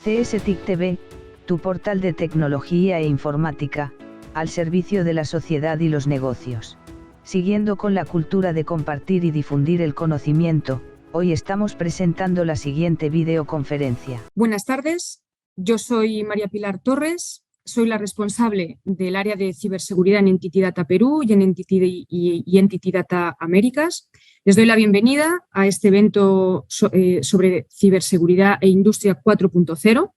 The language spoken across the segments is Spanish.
CSTIC TV, tu portal de tecnología e informática, al servicio de la sociedad y los negocios. Siguiendo con la cultura de compartir y difundir el conocimiento, hoy estamos presentando la siguiente videoconferencia. Buenas tardes, yo soy María Pilar Torres, soy la responsable del área de ciberseguridad en Entity Data Perú y en Entity Data Américas. Les doy la bienvenida a este evento sobre ciberseguridad e industria 4.0.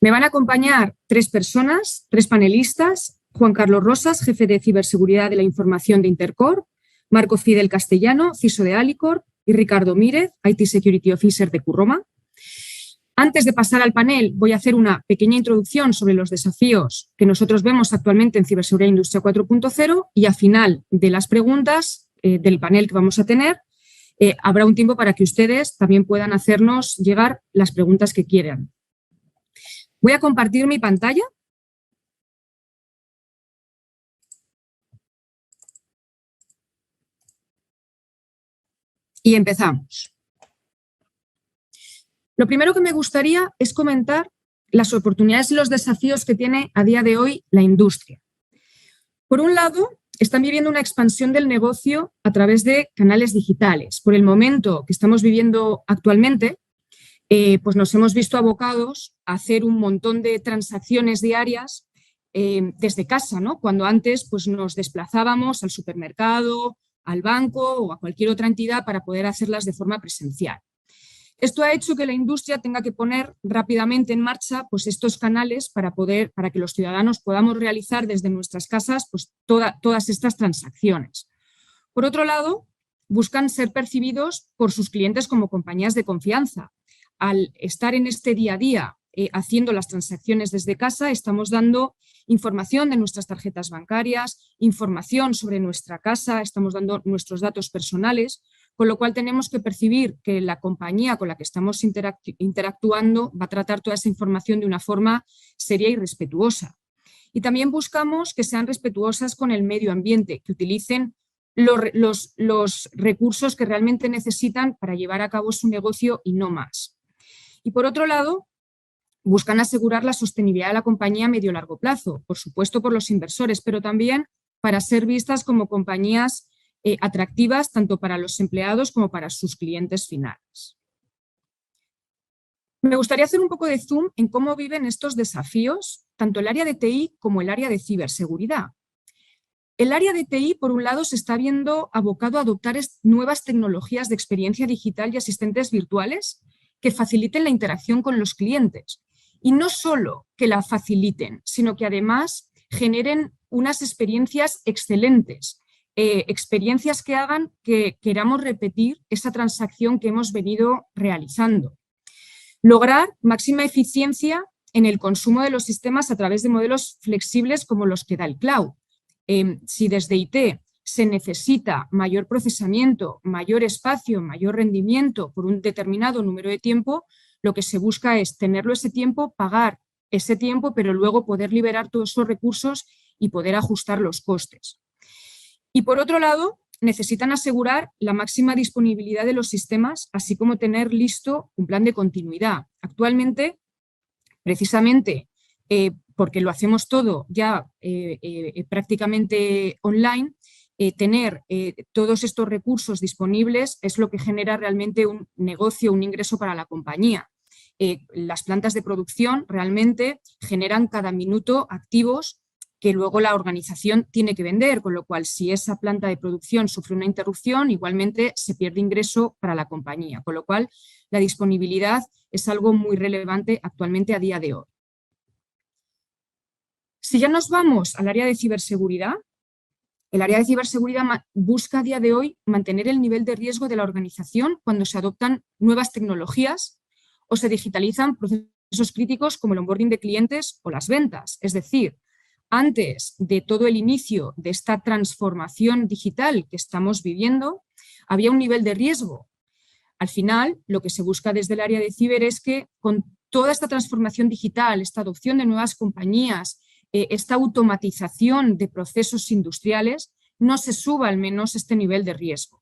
Me van a acompañar tres personas, tres panelistas: Juan Carlos Rosas, jefe de ciberseguridad de la información de Intercorp; Marco Fidel Castellano, CISO de Alicorp; y Ricardo Mírez, IT Security Officer de Curroma. Antes de pasar al panel, voy a hacer una pequeña introducción sobre los desafíos que nosotros vemos actualmente en ciberseguridad e industria 4.0 y al final de las preguntas del panel que vamos a tener, habrá un tiempo para que ustedes también puedan hacernos llegar las preguntas que quieran. Voy a compartir mi pantalla. Y empezamos. Lo primero que me gustaría es comentar las oportunidades y los desafíos que tiene a día de hoy la industria. Por un lado, están viviendo una expansión del negocio a través de canales digitales. Por el momento que estamos viviendo actualmente, pues nos hemos visto abocados a hacer un montón de transacciones diarias desde casa, ¿no? Cuando antes pues, nos desplazábamos al supermercado, al banco o a cualquier otra entidad para poder hacerlas de forma presencial. Esto ha hecho que la industria tenga que poner rápidamente en marcha pues, estos canales para que los ciudadanos podamos realizar desde nuestras casas pues, todas estas transacciones. Por otro lado, buscan ser percibidos por sus clientes como compañías de confianza. Al estar en este día a día haciendo las transacciones desde casa, estamos dando información de nuestras tarjetas bancarias, información sobre nuestra casa, estamos dando nuestros datos personales, con lo cual tenemos que percibir que la compañía con la que estamos interactuando va a tratar toda esa información de una forma seria y respetuosa. Y también buscamos que sean respetuosas con el medio ambiente, que utilicen los recursos que realmente necesitan para llevar a cabo su negocio y no más. Y por otro lado, buscan asegurar la sostenibilidad de la compañía a medio y largo plazo, por supuesto por los inversores, pero también para ser vistas como compañías atractivas tanto para los empleados como para sus clientes finales. Me gustaría hacer un poco de zoom en cómo viven estos desafíos, tanto el área de TI como el área de ciberseguridad. El área de TI, por un lado, se está viendo abocado a adoptar nuevas tecnologías de experiencia digital y asistentes virtuales que faciliten la interacción con los clientes. Y no solo que la faciliten, sino que además generen unas experiencias excelentes, experiencias que hagan que queramos repetir esa transacción que hemos venido realizando. Lograr máxima eficiencia en el consumo de los sistemas a través de modelos flexibles como los que da el cloud. Si desde IT se necesita mayor procesamiento, mayor espacio, mayor rendimiento por un determinado número de tiempo, lo que se busca es tenerlo ese tiempo, pagar ese tiempo, pero luego poder liberar todos esos recursos y poder ajustar los costes. Y por otro lado, necesitan asegurar la máxima disponibilidad de los sistemas, así como tener listo un plan de continuidad. Actualmente, precisamente porque lo hacemos todo ya prácticamente online, tener todos estos recursos disponibles es lo que genera realmente un negocio, un ingreso para la compañía. Las plantas de producción realmente generan cada minuto activos que luego la organización tiene que vender, con lo cual si esa planta de producción sufre una interrupción, igualmente se pierde ingreso para la compañía, con lo cual la disponibilidad es algo muy relevante actualmente a día de hoy. Si ya nos vamos al área de ciberseguridad, el área de ciberseguridad busca a día de hoy mantener el nivel de riesgo de la organización cuando se adoptan nuevas tecnologías o se digitalizan procesos críticos como el onboarding de clientes o las ventas. Es decir, antes de todo el inicio de esta transformación digital que estamos viviendo, había un nivel de riesgo. Al final, lo que se busca desde el área de ciber es que con toda esta transformación digital, esta adopción de nuevas compañías, esta automatización de procesos industriales, no se suba al menos este nivel de riesgo.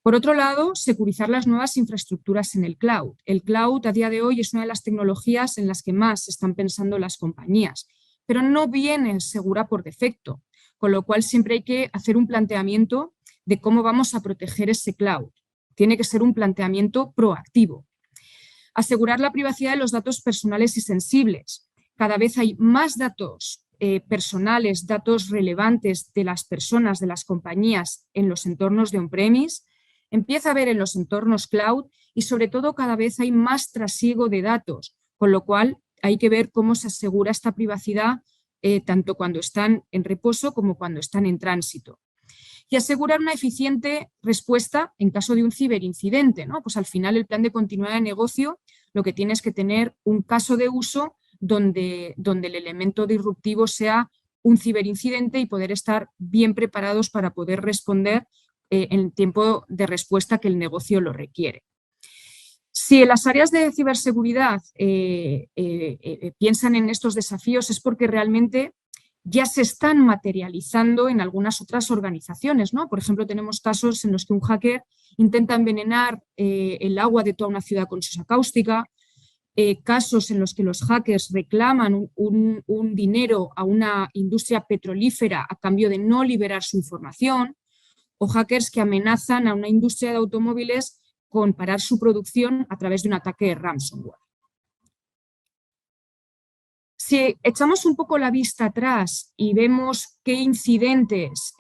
Por otro lado, securizar las nuevas infraestructuras en el cloud. El cloud a día de hoy es una de las tecnologías en las que más están pensando las compañías, pero no viene segura por defecto, con lo cual siempre hay que hacer un planteamiento de cómo vamos a proteger ese cloud. Tiene que ser un planteamiento proactivo. Asegurar la privacidad de los datos personales y sensibles. Cada vez hay más datos personales, datos relevantes de las personas, de las compañías en los entornos de on-premise. Empieza a haber en los entornos cloud y sobre todo cada vez hay más trasiego de datos, con lo cual hay que ver cómo se asegura esta privacidad tanto cuando están en reposo como cuando están en tránsito. Y asegurar una eficiente respuesta en caso de un ciberincidente, ¿no? Pues al final el plan de continuidad de negocio lo que tiene es que tener un caso de uso donde el elemento disruptivo sea un ciberincidente y poder estar bien preparados para poder responder en el tiempo de respuesta que el negocio lo requiere. Si en las áreas de ciberseguridad piensan en estos desafíos es porque realmente ya se están materializando en algunas otras organizaciones, ¿no? Por ejemplo, tenemos casos en los que un hacker intenta envenenar el agua de toda una ciudad con sosa cáustica, casos en los que los hackers reclaman un dinero a una industria petrolífera a cambio de no liberar su información, o hackers que amenazan a una industria de automóviles con parar su producción a través de un ataque de ransomware. Si echamos un poco la vista atrás y vemos qué incidentes,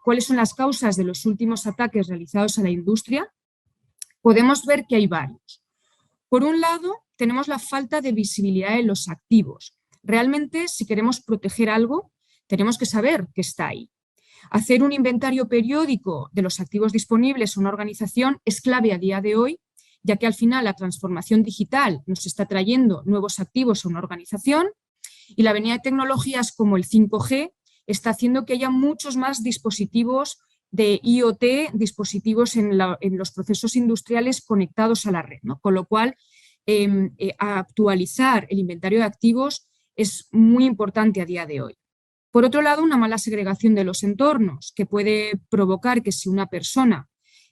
cuáles son las causas de los últimos ataques realizados a la industria, podemos ver que hay varios. Por un lado, tenemos la falta de visibilidad de los activos. Realmente, si queremos proteger algo, tenemos que saber que está ahí. Hacer un inventario periódico de los activos disponibles a una organización es clave a día de hoy, ya que al final la transformación digital nos está trayendo nuevos activos a una organización y la venida de tecnologías como el 5G está haciendo que haya muchos más dispositivos de IoT, dispositivos en los procesos industriales conectados a la red, ¿no? Con lo cual, actualizar el inventario de activos es muy importante a día de hoy. Por otro lado, una mala segregación de los entornos, que puede provocar que si una persona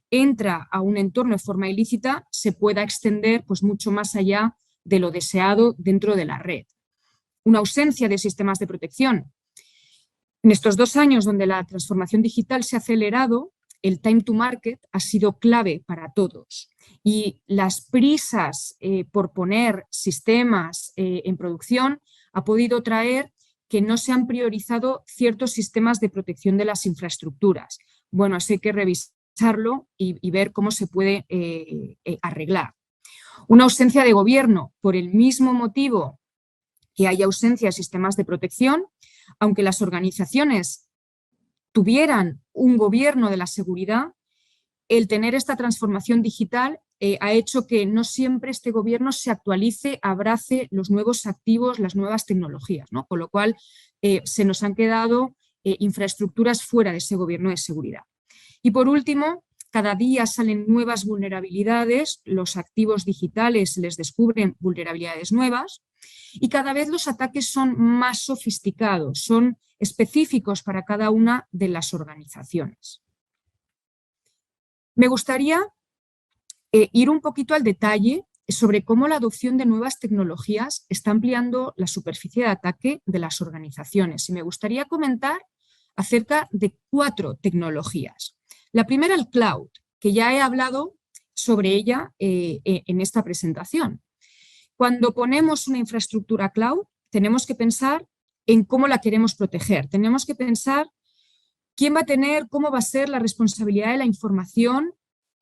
entra a un entorno de forma ilícita, se pueda extender pues, mucho más allá de lo deseado dentro de la red. Una ausencia de sistemas de protección. En estos 2 años donde la transformación digital se ha acelerado, el time to market ha sido clave para todos y las prisas por poner sistemas en producción ha podido traer que no se han priorizado ciertos sistemas de protección de las infraestructuras. Bueno, así hay que revisarlo y ver cómo se puede arreglar. Una ausencia de gobierno, por el mismo motivo que hay ausencia de sistemas de protección, aunque las organizaciones tuvieran un gobierno de la seguridad, el tener esta transformación digital ha hecho que no siempre este gobierno se actualice, abrace los nuevos activos, las nuevas tecnologías, ¿no? Con lo cual se nos han quedado infraestructuras fuera de ese gobierno de seguridad. Y por último, cada día salen nuevas vulnerabilidades, los activos digitales les descubren vulnerabilidades nuevas y cada vez los ataques son más sofisticados, son específicos para cada una de las organizaciones. Me gustaría ir un poquito al detalle sobre cómo la adopción de nuevas tecnologías está ampliando la superficie de ataque de las organizaciones. Y me gustaría comentar acerca de 4 tecnologías. La primera, el cloud, que ya he hablado sobre ella en esta presentación. Cuando ponemos una infraestructura cloud, tenemos que pensar en cómo la queremos proteger. Tenemos que pensar quién va a tener, cómo va a ser la responsabilidad de la información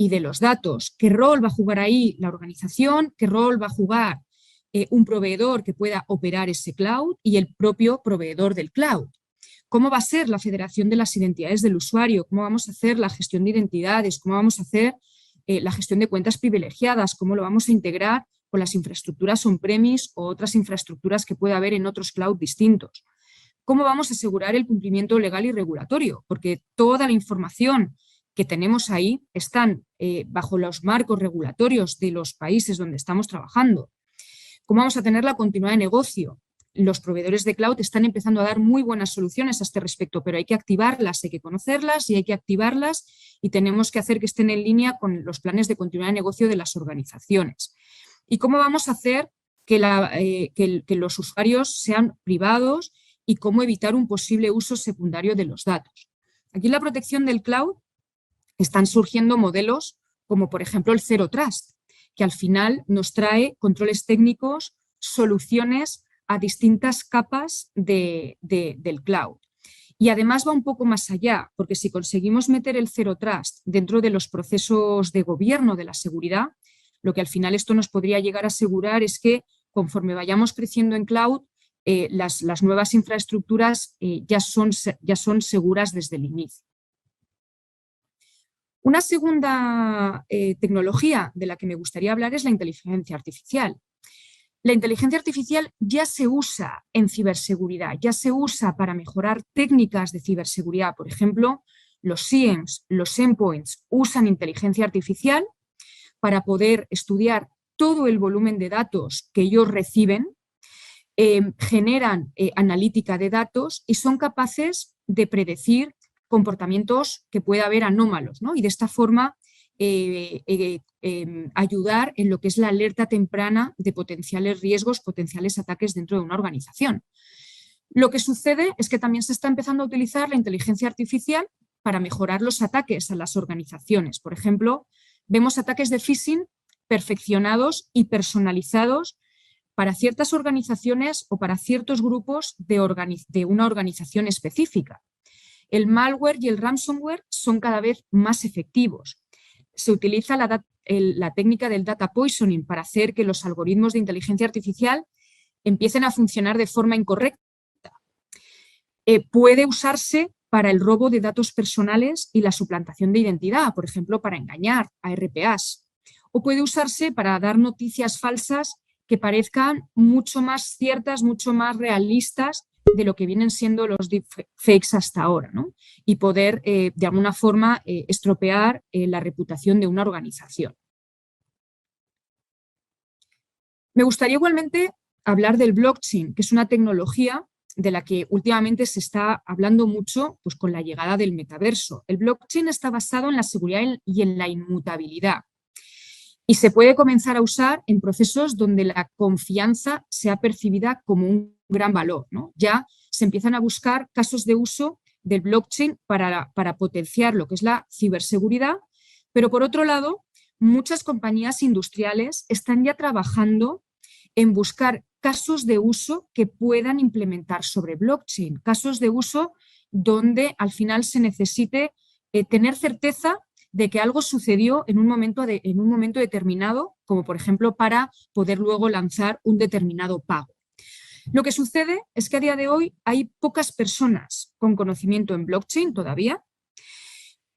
y de los datos, qué rol va a jugar ahí la organización, qué rol va a jugar un proveedor que pueda operar ese cloud y el propio proveedor del cloud. ¿Cómo va a ser la federación de las identidades del usuario? ¿Cómo vamos a hacer la gestión de identidades? ¿Cómo vamos a hacer la gestión de cuentas privilegiadas? ¿Cómo lo vamos a integrar con las infraestructuras on-premise o otras infraestructuras que pueda haber en otros cloud distintos? ¿Cómo vamos a asegurar el cumplimiento legal y regulatorio? Porque toda la información que tenemos ahí están bajo los marcos regulatorios de los países donde estamos trabajando. ¿Cómo vamos a tener la continuidad de negocio? los proveedores de cloud están empezando a dar muy buenas soluciones a este respecto, pero hay que activarlas, hay que conocerlas y hay que activarlas y tenemos que hacer que estén en línea con los planes de continuidad de negocio de las organizaciones. ¿Y cómo vamos a hacer que los usuarios sean privados y cómo evitar un posible uso secundario de los datos? Aquí en la protección del cloud están surgiendo modelos como, por ejemplo, el Zero Trust, que al final nos trae controles técnicos, soluciones a distintas capas del cloud. Y además va un poco más allá, porque si conseguimos meter el Zero Trust dentro de los procesos de gobierno de la seguridad, lo que al final esto nos podría llegar a asegurar es que conforme vayamos creciendo en cloud, las nuevas infraestructuras ya son seguras desde el inicio. Una segunda tecnología de la que me gustaría hablar es la inteligencia artificial. La inteligencia artificial ya se usa en ciberseguridad, ya se usa para mejorar técnicas de ciberseguridad. Por ejemplo, los SIEMs, los endpoints usan inteligencia artificial para poder estudiar todo el volumen de datos que ellos reciben, generan analítica de datos y son capaces de predecir comportamientos que pueda haber anómalos, ¿no? Y de esta forma ayudar en lo que es la alerta temprana de potenciales riesgos, potenciales ataques dentro de una organización. Lo que sucede es que también se está empezando a utilizar la inteligencia artificial para mejorar los ataques a las organizaciones. Por ejemplo, vemos ataques de phishing perfeccionados y personalizados para ciertas organizaciones o para ciertos grupos de una organización específica. El malware y el ransomware son cada vez más efectivos. Se utiliza la técnica del data poisoning para hacer que los algoritmos de inteligencia artificial empiecen a funcionar de forma incorrecta. Puede usarse para el robo de datos personales y la suplantación de identidad, por ejemplo, para engañar a RPAs. O puede usarse para dar noticias falsas que parezcan mucho más ciertas, mucho más realistas de lo que vienen siendo los deepfakes hasta ahora, ¿no? Y poder, de alguna forma, estropear la reputación de una organización. Me gustaría igualmente hablar del blockchain, que es una tecnología de la que últimamente se está hablando mucho, pues, con la llegada del metaverso. El blockchain está basado en la seguridad y en la inmutabilidad. Y se puede comenzar a usar en procesos donde la confianza sea percibida como un gran valor, ¿no? Ya se empiezan a buscar casos de uso del blockchain para potenciar lo que es la ciberseguridad, pero por otro lado, muchas compañías industriales están ya trabajando en buscar casos de uso que puedan implementar sobre blockchain, casos de uso donde al final se necesite tener certeza de que algo sucedió en un momento determinado, como por ejemplo para poder luego lanzar un determinado pago. Lo que sucede es que a día de hoy hay pocas personas con conocimiento en blockchain todavía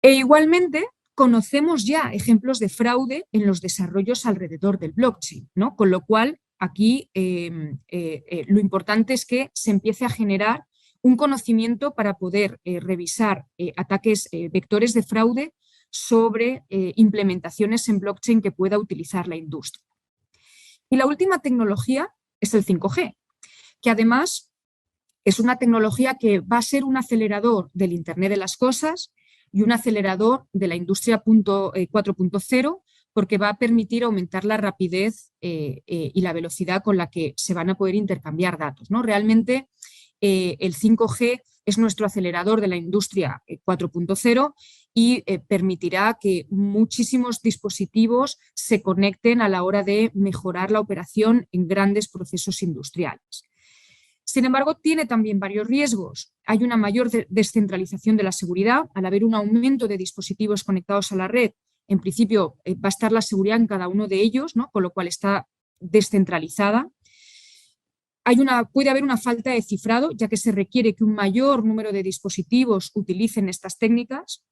e igualmente conocemos ya ejemplos de fraude en los desarrollos alrededor del blockchain, ¿no? Con lo cual aquí lo importante es que se empiece a generar un conocimiento para poder revisar ataques, vectores de fraude sobre implementaciones en blockchain que pueda utilizar la industria. Y la última tecnología es el 5G, que además es una tecnología que va a ser un acelerador del Internet de las cosas y un acelerador de la industria 4.0, porque va a permitir aumentar la rapidez y la velocidad con la que se van a poder intercambiar datos, ¿no? Realmente el 5G es nuestro acelerador de la industria 4.0 y permitirá que muchísimos dispositivos se conecten a la hora de mejorar la operación en grandes procesos industriales. Sin embargo, tiene también varios riesgos. Hay una mayor descentralización de la seguridad. Al haber un aumento de dispositivos conectados a la red, en principio va a estar la seguridad en cada uno de ellos, ¿no? Con lo cual está descentralizada. Puede haber una falta de cifrado, ya que se requiere que un mayor número de dispositivos utilicen estas técnicas.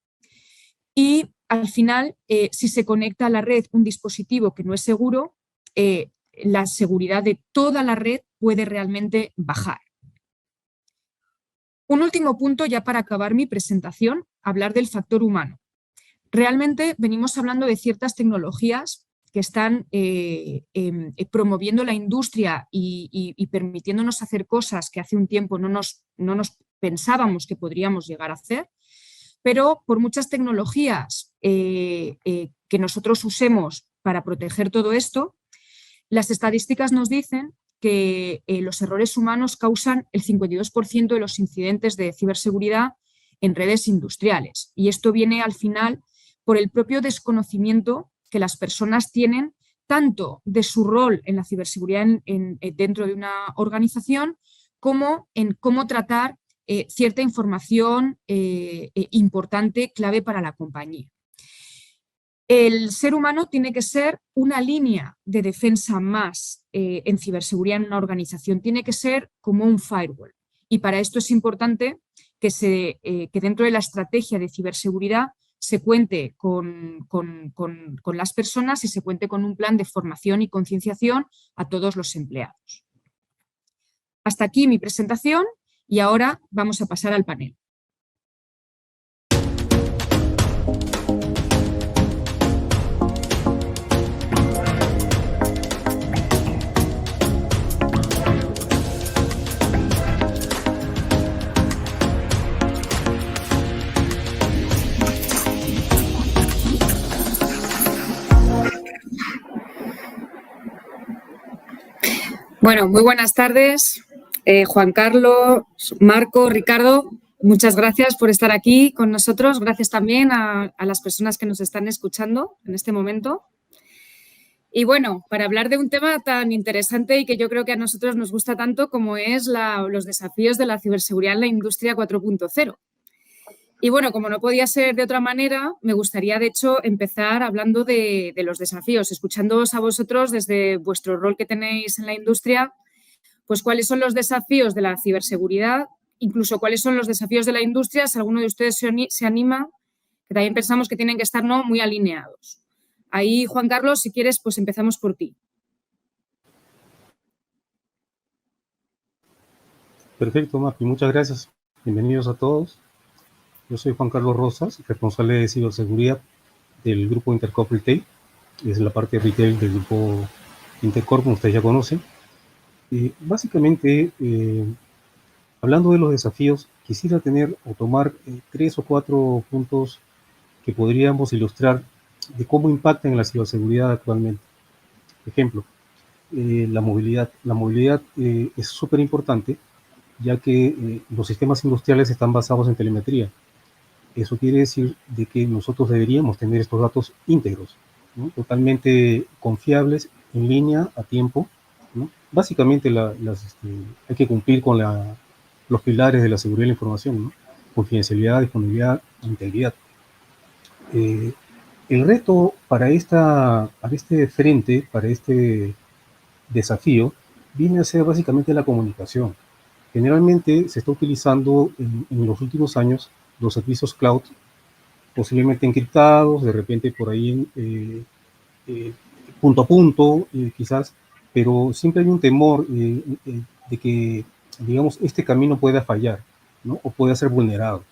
Y al final, si se conecta a la red un dispositivo que no es seguro, la seguridad de toda la red puede realmente bajar. Un último punto ya para acabar mi presentación, hablar del factor humano. Realmente venimos hablando de ciertas tecnologías que están promoviendo la industria y permitiéndonos hacer cosas que hace un tiempo no nos pensábamos que podríamos llegar a hacer, pero por muchas tecnologías que nosotros usemos para proteger todo esto, las estadísticas nos dicen que los errores humanos causan el 52% de los incidentes de ciberseguridad en redes industriales. Y esto viene al final por el propio desconocimiento que las personas tienen tanto de su rol en la ciberseguridad dentro de una organización como en cómo tratar cierta información importante, clave para la compañía. El ser humano tiene que ser una línea de defensa más en ciberseguridad en una organización, tiene que ser como un firewall. Y para esto es importante que dentro de la estrategia de ciberseguridad se cuente con las personas y se cuente con un plan de formación y concienciación a todos los empleados. Hasta aquí mi presentación y ahora vamos a pasar al panel. Bueno, muy buenas tardes, Juan Carlos, Marco, Ricardo, muchas gracias por estar aquí con nosotros. Gracias también a las personas que nos están escuchando en este momento. Y bueno, para hablar de un tema tan interesante y que yo creo que a nosotros nos gusta tanto como es los desafíos de la ciberseguridad en la industria 4.0. Y bueno, como no podía ser de otra manera, me gustaría de hecho empezar hablando de los desafíos, escuchándoos a vosotros desde vuestro rol que tenéis en la industria, pues cuáles son los desafíos de la ciberseguridad, incluso cuáles son los desafíos de la industria, si alguno de ustedes se anima, que también pensamos que tienen que estar muy alineados. Ahí, Juan Carlos, si quieres, pues empezamos por ti. Perfecto, Mapi, muchas gracias. Bienvenidos a todos. Yo soy Juan Carlos Rosas, responsable de ciberseguridad del grupo Intercorp Retail. Es la parte de retail del grupo Intercorp, como ustedes ya conocen. Básicamente, hablando de los desafíos, quisiera tomar 3 o 4 puntos que podríamos ilustrar de cómo impactan en la ciberseguridad actualmente. Ejemplo, la movilidad. La movilidad es súper importante, ya que los sistemas industriales están basados en telemetría. Eso quiere decir de que nosotros deberíamos tener estos datos íntegros, ¿no? Totalmente confiables, en línea, a tiempo, ¿no? Básicamente hay que cumplir con los pilares de la seguridad de la información, ¿no? Confidencialidad, disponibilidad, integridad. El reto para este frente, para este desafío, viene a ser básicamente la comunicación. Generalmente se está utilizando en los últimos años los servicios cloud, posiblemente encriptados, de repente por ahí punto a punto, quizás, pero siempre hay un temor de que, digamos, este camino pueda fallar, ¿no? O pueda ser vulnerado.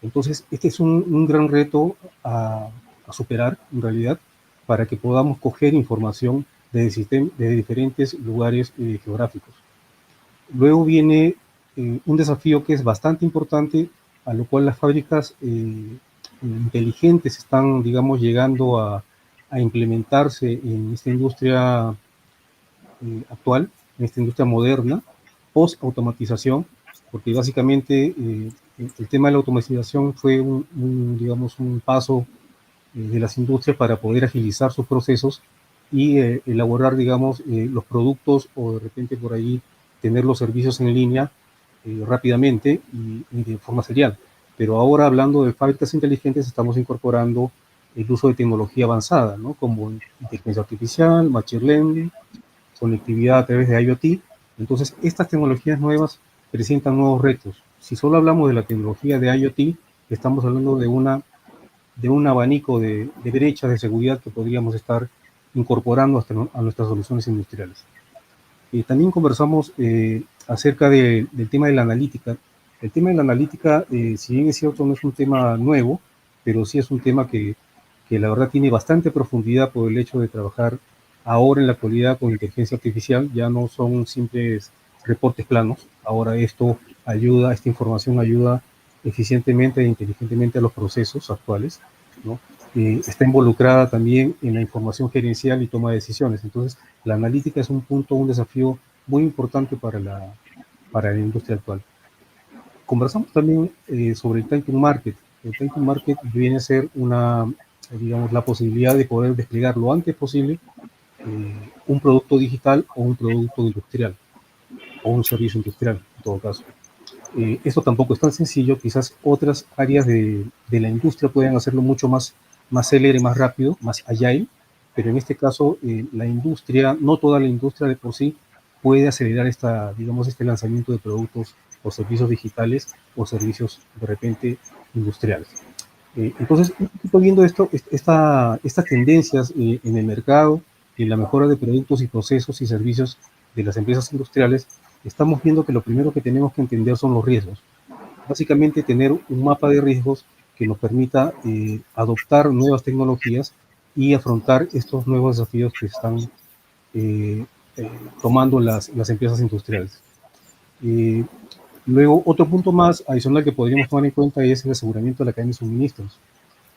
Entonces, este es un gran reto a superar, en realidad, para que podamos coger información de diferentes lugares geográficos. Luego viene un desafío que es bastante importante, a lo cual las fábricas inteligentes están, digamos, llegando a implementarse en esta industria actual, en esta industria moderna, post-automatización, porque básicamente el tema de la automatización fue digamos, un paso de las industrias para poder agilizar sus procesos y elaborar, digamos, los productos o de repente por ahí tener los servicios en línea rápidamente y de forma serial. Pero ahora, hablando de fábricas inteligentes, estamos incorporando el uso de tecnología avanzada, ¿no? Como inteligencia artificial, machine learning, conectividad a través de IoT. Entonces, estas tecnologías nuevas presentan nuevos retos. Si solo hablamos de la tecnología de IoT, estamos hablando de un abanico de brechas de seguridad que podríamos estar incorporando a nuestras soluciones industriales. También conversamos acerca del tema de la analítica. El tema de la analítica, si bien es cierto, no es un tema nuevo, pero sí es un tema que que la verdad tiene bastante profundidad por el hecho de trabajar ahora en la actualidad con inteligencia artificial. Ya no son simples reportes planos, ahora esto ayuda, esta información ayuda eficientemente e inteligentemente a los procesos actuales, ¿no? Está involucrada también en la información gerencial y toma de decisiones. Entonces, la analítica es un punto, un desafío muy importante para la industria actual. Conversamos también sobre el time to market. El time to market viene a ser digamos, la posibilidad de poder desplegar lo antes posible un producto digital o un producto industrial o un servicio industrial, en todo caso. Esto tampoco es tan sencillo, quizás otras áreas de la industria pueden hacerlo mucho más célere, más rápido, más agile, pero en este caso la industria, no toda la industria de por sí puede acelerar digamos, este lanzamiento de productos o servicios digitales o servicios de repente industriales. Entonces, un poquito viendo estas tendencias en el mercado y en la mejora de productos y procesos y servicios de las empresas industriales, estamos viendo que lo primero que tenemos que entender son los riesgos. Básicamente, tener un mapa de riesgos que nos permita adoptar nuevas tecnologías y afrontar estos nuevos desafíos que están eh, tomando las empresas industriales. Luego, otro punto más adicional que podríamos tomar en cuenta es el aseguramiento de la cadena de suministros,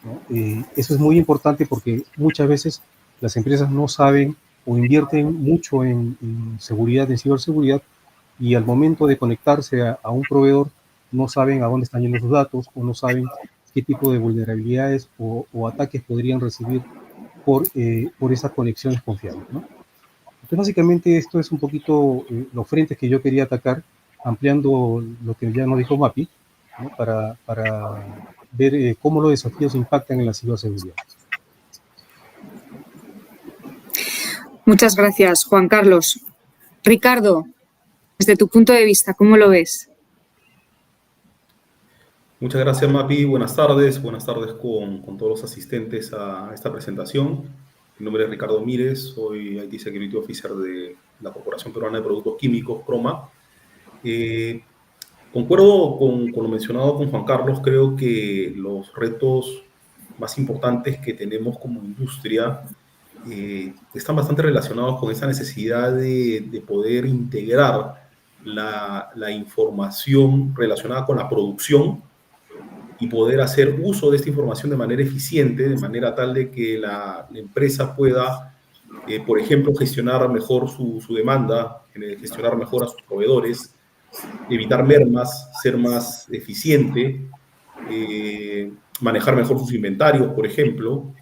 ¿no? Eso es muy importante porque muchas veces las empresas no saben o invierten mucho en seguridad, en ciberseguridad, y al momento de conectarse a un proveedor no saben a dónde están yendo sus datos o no saben qué tipo de vulnerabilidades o ataques podrían recibir por esas conexiones confiables, ¿no? Entonces, básicamente, esto es un poquito los frentes que yo quería atacar, ampliando lo que ya nos dijo Mapi, ¿no? Para ver cómo los desafíos impactan en la ciberseguridad. Muchas gracias, Juan Carlos. Ricardo, desde tu punto de vista, ¿cómo lo ves? Muchas gracias, Mapi. Buenas tardes con todos los asistentes a esta presentación. Mi nombre es Ricardo Mírez, soy IT Security Officer de la Corporación Peruana de Productos Químicos, CROMA. Concuerdo con lo mencionado con Juan Carlos. Creo que los retos más importantes que tenemos como industria están bastante relacionados con esa necesidad de poder integrar la información relacionada con la producción y poder hacer uso de esta información de manera eficiente, de manera tal de que la empresa pueda, por ejemplo, gestionar mejor su demanda, gestionar mejor a sus proveedores, evitar mermas, ser más eficiente, manejar mejor sus inventarios, por ejemplo.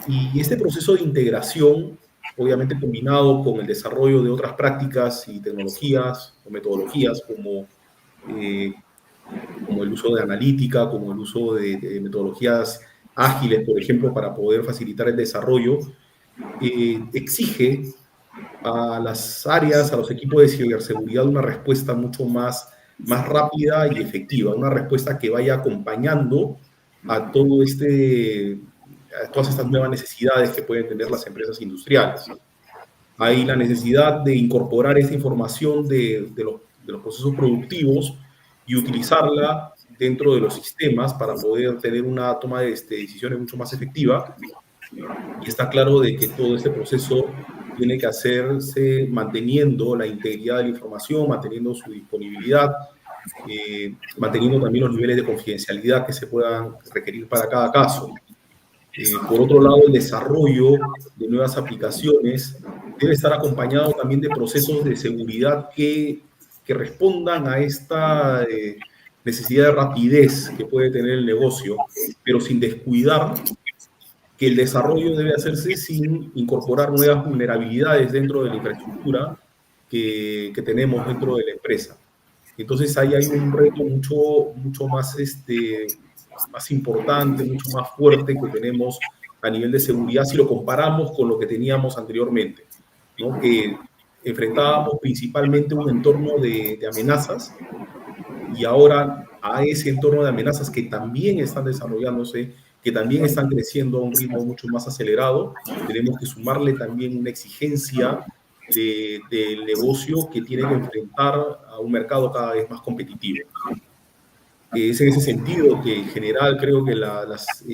Y este proceso de integración, obviamente combinado con el desarrollo de otras prácticas y tecnologías o metodologías como el uso de analítica, como el uso de metodologías ágiles, por ejemplo, para poder facilitar el desarrollo, exige a las áreas, a los equipos de ciberseguridad, una respuesta mucho más rápida y efectiva, una respuesta que vaya acompañando a todas estas nuevas necesidades que pueden tener las empresas industriales. Hay la necesidad de incorporar esta información de los procesos productivos y utilizarla dentro de los sistemas para poder tener una toma de decisiones mucho más efectiva. Y está claro de que todo este proceso tiene que hacerse manteniendo la integridad de la información, manteniendo su disponibilidad, manteniendo también los niveles de confidencialidad que se puedan requerir para cada caso. Por otro lado, el desarrollo de nuevas aplicaciones debe estar acompañado también de procesos de seguridad que respondan a esta necesidad de rapidez que puede tener el negocio, pero sin descuidar que el desarrollo debe hacerse sin incorporar nuevas vulnerabilidades dentro de la infraestructura que tenemos dentro de la empresa. Entonces ahí hay un reto mucho más, más importante, mucho más fuerte que tenemos a nivel de seguridad si lo comparamos con lo que teníamos anteriormente, ¿no? Que enfrentábamos principalmente un entorno de amenazas, y ahora a ese entorno de amenazas que también están desarrollándose, que también están creciendo a un ritmo mucho más acelerado, tenemos que sumarle también una exigencia del negocio que tiene que enfrentar a un mercado cada vez más competitivo. Es en ese sentido que en general creo que las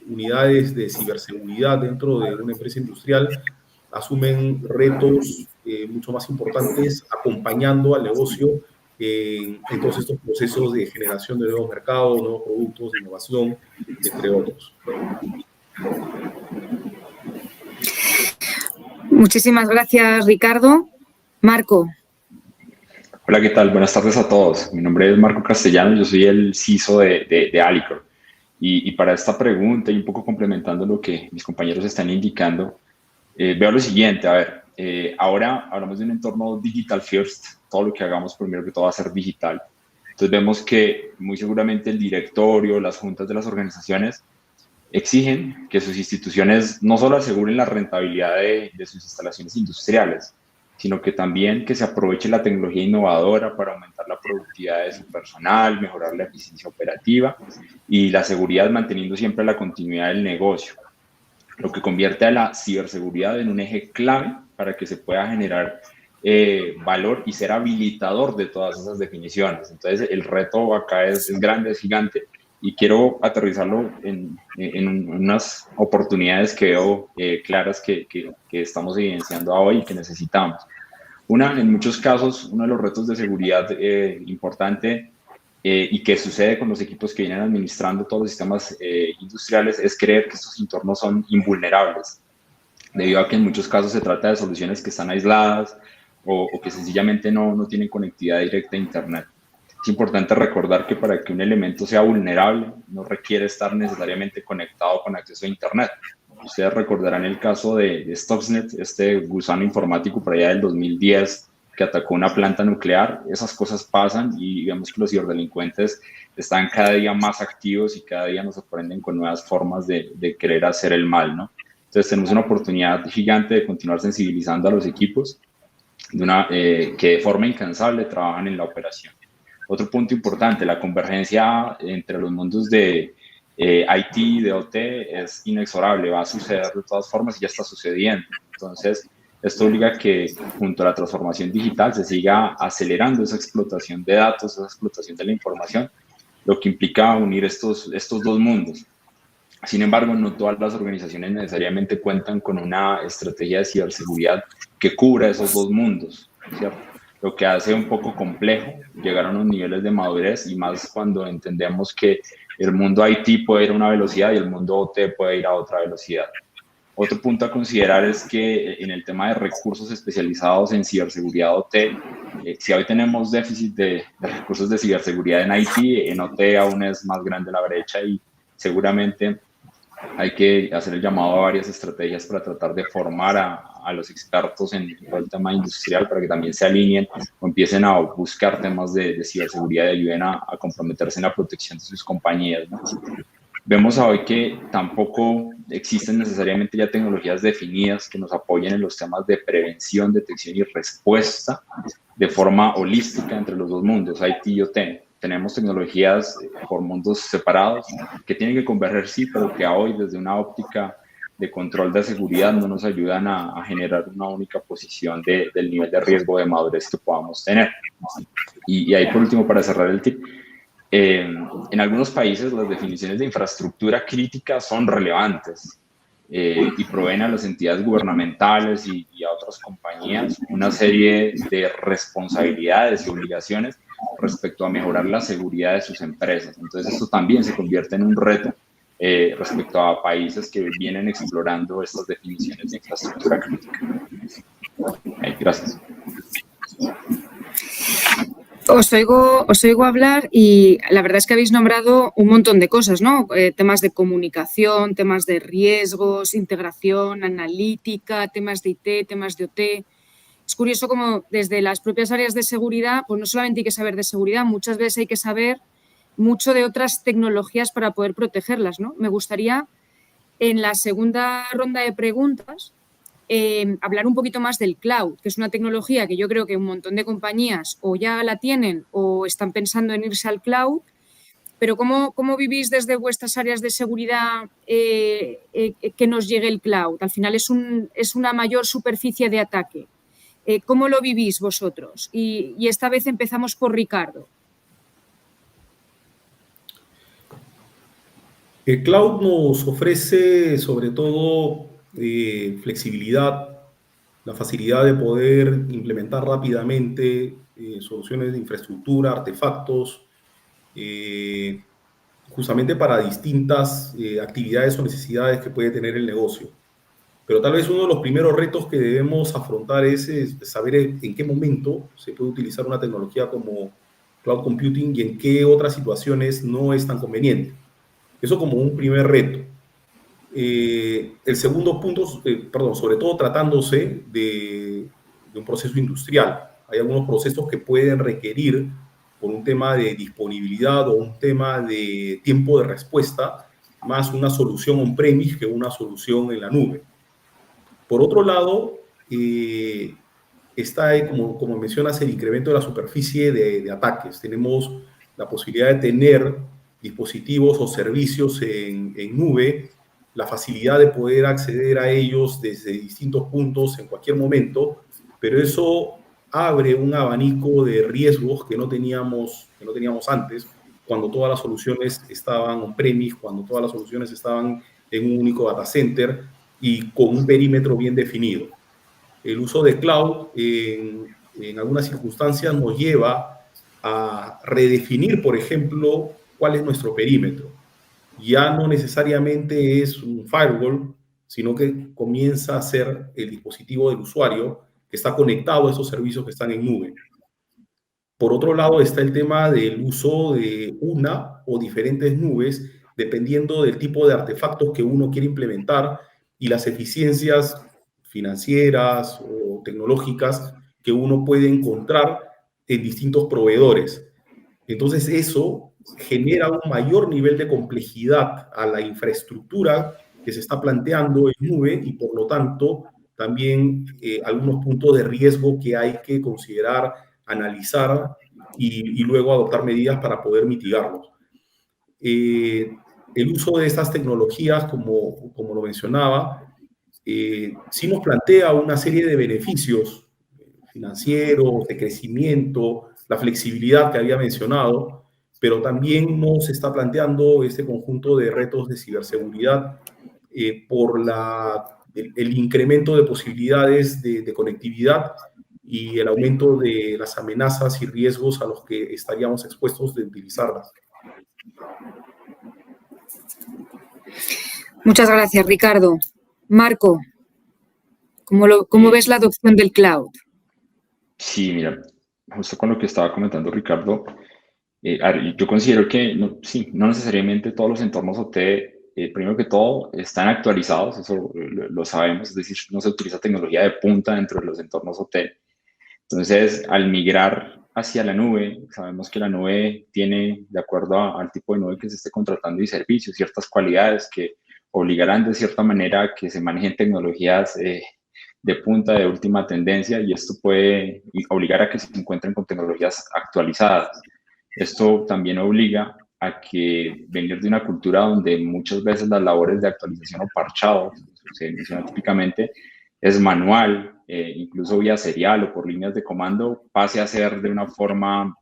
unidades de ciberseguridad dentro de una empresa industrial asumen retos mucho más importantes acompañando al negocio en todos estos procesos de generación de nuevos mercados, nuevos productos, de innovación, entre otros. Muchísimas gracias, Ricardo. Marco. Hola, ¿qué tal? Buenas tardes a todos. Mi nombre es Marco Castellano, yo soy el CISO de Alicorp. Y para esta pregunta, y un poco complementando lo que mis compañeros están indicando, veo lo siguiente, a ver, ahora hablamos de un entorno digital first, todo lo que hagamos primero que todo va a ser digital. Entonces vemos que muy seguramente el directorio, las juntas de las organizaciones exigen que sus instituciones no solo aseguren la rentabilidad de sus instalaciones industriales, sino que también que se aproveche la tecnología innovadora para aumentar la productividad de su personal, mejorar la eficiencia operativa y la seguridad manteniendo siempre la continuidad del negocio, lo que convierte a la ciberseguridad en un eje clave para que se pueda generar valor y ser habilitador de todas esas definiciones. Entonces, el reto acá es grande, es gigante, y quiero aterrizarlo en unas oportunidades que veo claras que estamos evidenciando hoy y que necesitamos. En muchos casos, uno de los retos de seguridad importante y que sucede con los equipos que vienen administrando todos los sistemas industriales es creer que estos entornos son invulnerables, debido a que en muchos casos se trata de soluciones que están aisladas o que sencillamente no tienen conectividad directa a Internet. Es importante recordar que para que un elemento sea vulnerable no requiere estar necesariamente conectado con acceso a Internet. Ustedes recordarán el caso de Stuxnet, este gusano informático por allá del 2010 que atacó una planta nuclear. Esas cosas pasan y vemos que los ciberdelincuentes están cada día más activos y cada día nos sorprenden con nuevas formas de querer hacer el mal, ¿no? Entonces tenemos una oportunidad gigante de continuar sensibilizando a los equipos que de forma incansable trabajan en la operación. Otro punto importante, la convergencia entre los mundos de IT y de OT es inexorable, va a suceder de todas formas y ya está sucediendo. Entonces, esto obliga a que junto a la transformación digital se siga acelerando esa explotación de datos, esa explotación de la información, lo que implica unir estos dos mundos. Sin embargo, no todas las organizaciones necesariamente cuentan con una estrategia de ciberseguridad que cubra esos dos mundos, ¿cierto? Lo que hace un poco complejo llegar a unos niveles de madurez y más cuando entendemos que el mundo IT puede ir a una velocidad y el mundo OT puede ir a otra velocidad. Otro punto a considerar es que en el tema de recursos especializados en ciberseguridad OT, si hoy tenemos déficit de recursos de ciberseguridad en IT, en OT aún es más grande la brecha y seguramente hay que hacer el llamado a varias estrategias para tratar de formar a los expertos en el tema industrial para que también se alineen o empiecen a buscar temas de ciberseguridad y ayuden a comprometerse en la protección de sus compañías, ¿no? Vemos hoy que tampoco existen necesariamente ya tecnologías definidas que nos apoyen en los temas de prevención, detección y respuesta de forma holística entre los dos mundos, IT y OT. Tenemos tecnologías por mundos separados que tienen que converger, sí, pero que hoy desde una óptica de control de seguridad no nos ayudan a generar una única posición del nivel de riesgo de madurez que podamos tener. Y ahí por último, para cerrar el tip, en algunos países las definiciones de infraestructura crítica son relevantes y proveen a las entidades gubernamentales y a otras compañías una serie de responsabilidades y obligaciones respecto a mejorar la seguridad de sus empresas. Entonces esto también se convierte en un reto respecto a países que vienen explorando estas definiciones de infraestructura crítica. Gracias. Os oigo hablar y la verdad es que habéis nombrado un montón de cosas, ¿no? Temas de comunicación, temas de riesgos, integración, analítica, temas de IT, temas de OT. Es curioso como desde las propias áreas de seguridad, pues no solamente hay que saber de seguridad, muchas veces hay que saber mucho de otras tecnologías para poder protegerlas, ¿no? Me gustaría, en la segunda ronda de preguntas, hablar un poquito más del cloud, que es una tecnología que yo creo que un montón de compañías o ya la tienen o están pensando en irse al cloud, pero ¿cómo vivís desde vuestras áreas de seguridad que nos llegue el cloud? Al final es una mayor superficie de ataque. ¿Cómo lo vivís vosotros? Y esta vez empezamos por Ricardo. El cloud nos ofrece sobre todo flexibilidad, la facilidad de poder implementar rápidamente soluciones de infraestructura, artefactos, justamente para distintas actividades o necesidades que puede tener el negocio. Pero tal vez uno de los primeros retos que debemos afrontar es saber en qué momento se puede utilizar una tecnología como cloud computing y en qué otras situaciones no es tan conveniente. Eso como un primer reto. El segundo punto, sobre todo tratándose de un proceso industrial. Hay algunos procesos que pueden requerir, por un tema de disponibilidad o un tema de tiempo de respuesta, más una solución on-premise que una solución en la nube. Por otro lado, está, como mencionas, el incremento de la superficie de ataques. Tenemos la posibilidad de tener dispositivos o servicios en nube, la facilidad de poder acceder a ellos desde distintos puntos en cualquier momento, pero eso abre un abanico de riesgos que no teníamos antes, cuando todas las soluciones estaban on-premise, cuando todas las soluciones estaban en un único data center y con un perímetro bien definido. El uso de cloud en algunas circunstancias nos lleva a redefinir, por ejemplo, cuál es nuestro perímetro. Ya no necesariamente es un firewall, sino que comienza a ser el dispositivo del usuario que está conectado a esos servicios que están en nube. Por otro lado está el tema del uso de una o diferentes nubes, dependiendo del tipo de artefactos que uno quiere implementar y las eficiencias financieras o tecnológicas que uno puede encontrar en distintos proveedores. Entonces eso genera un mayor nivel de complejidad a la infraestructura que se está planteando en nube y por lo tanto también algunos puntos de riesgo que hay que considerar, analizar y luego adoptar medidas para poder mitigarlos. El uso de estas tecnologías, como lo mencionaba, sí nos plantea una serie de beneficios financieros, de crecimiento, la flexibilidad que había mencionado, pero también nos está planteando este conjunto de retos de ciberseguridad por el incremento de posibilidades de conectividad y el aumento de las amenazas y riesgos a los que estaríamos expuestos de utilizarlas. Muchas gracias, Ricardo. Marco, ¿cómo ves la adopción del cloud? Sí, mira, justo con lo que estaba comentando Ricardo, yo considero que no necesariamente todos los entornos OT, primero que todo, están actualizados, eso lo sabemos, es decir, no se utiliza tecnología de punta dentro de los entornos OT. Entonces, al migrar hacia la nube, sabemos que la nube tiene, de acuerdo al tipo de nube que se esté contratando y servicios, ciertas cualidades que obligarán de cierta manera a que se manejen tecnologías de punta, de última tendencia, y esto puede obligar a que se encuentren con tecnologías actualizadas. Esto también obliga a que venir de una cultura donde muchas veces las labores de actualización o parchado, se menciona típicamente, es manual, incluso vía serial o por líneas de comando, pase a ser de una forma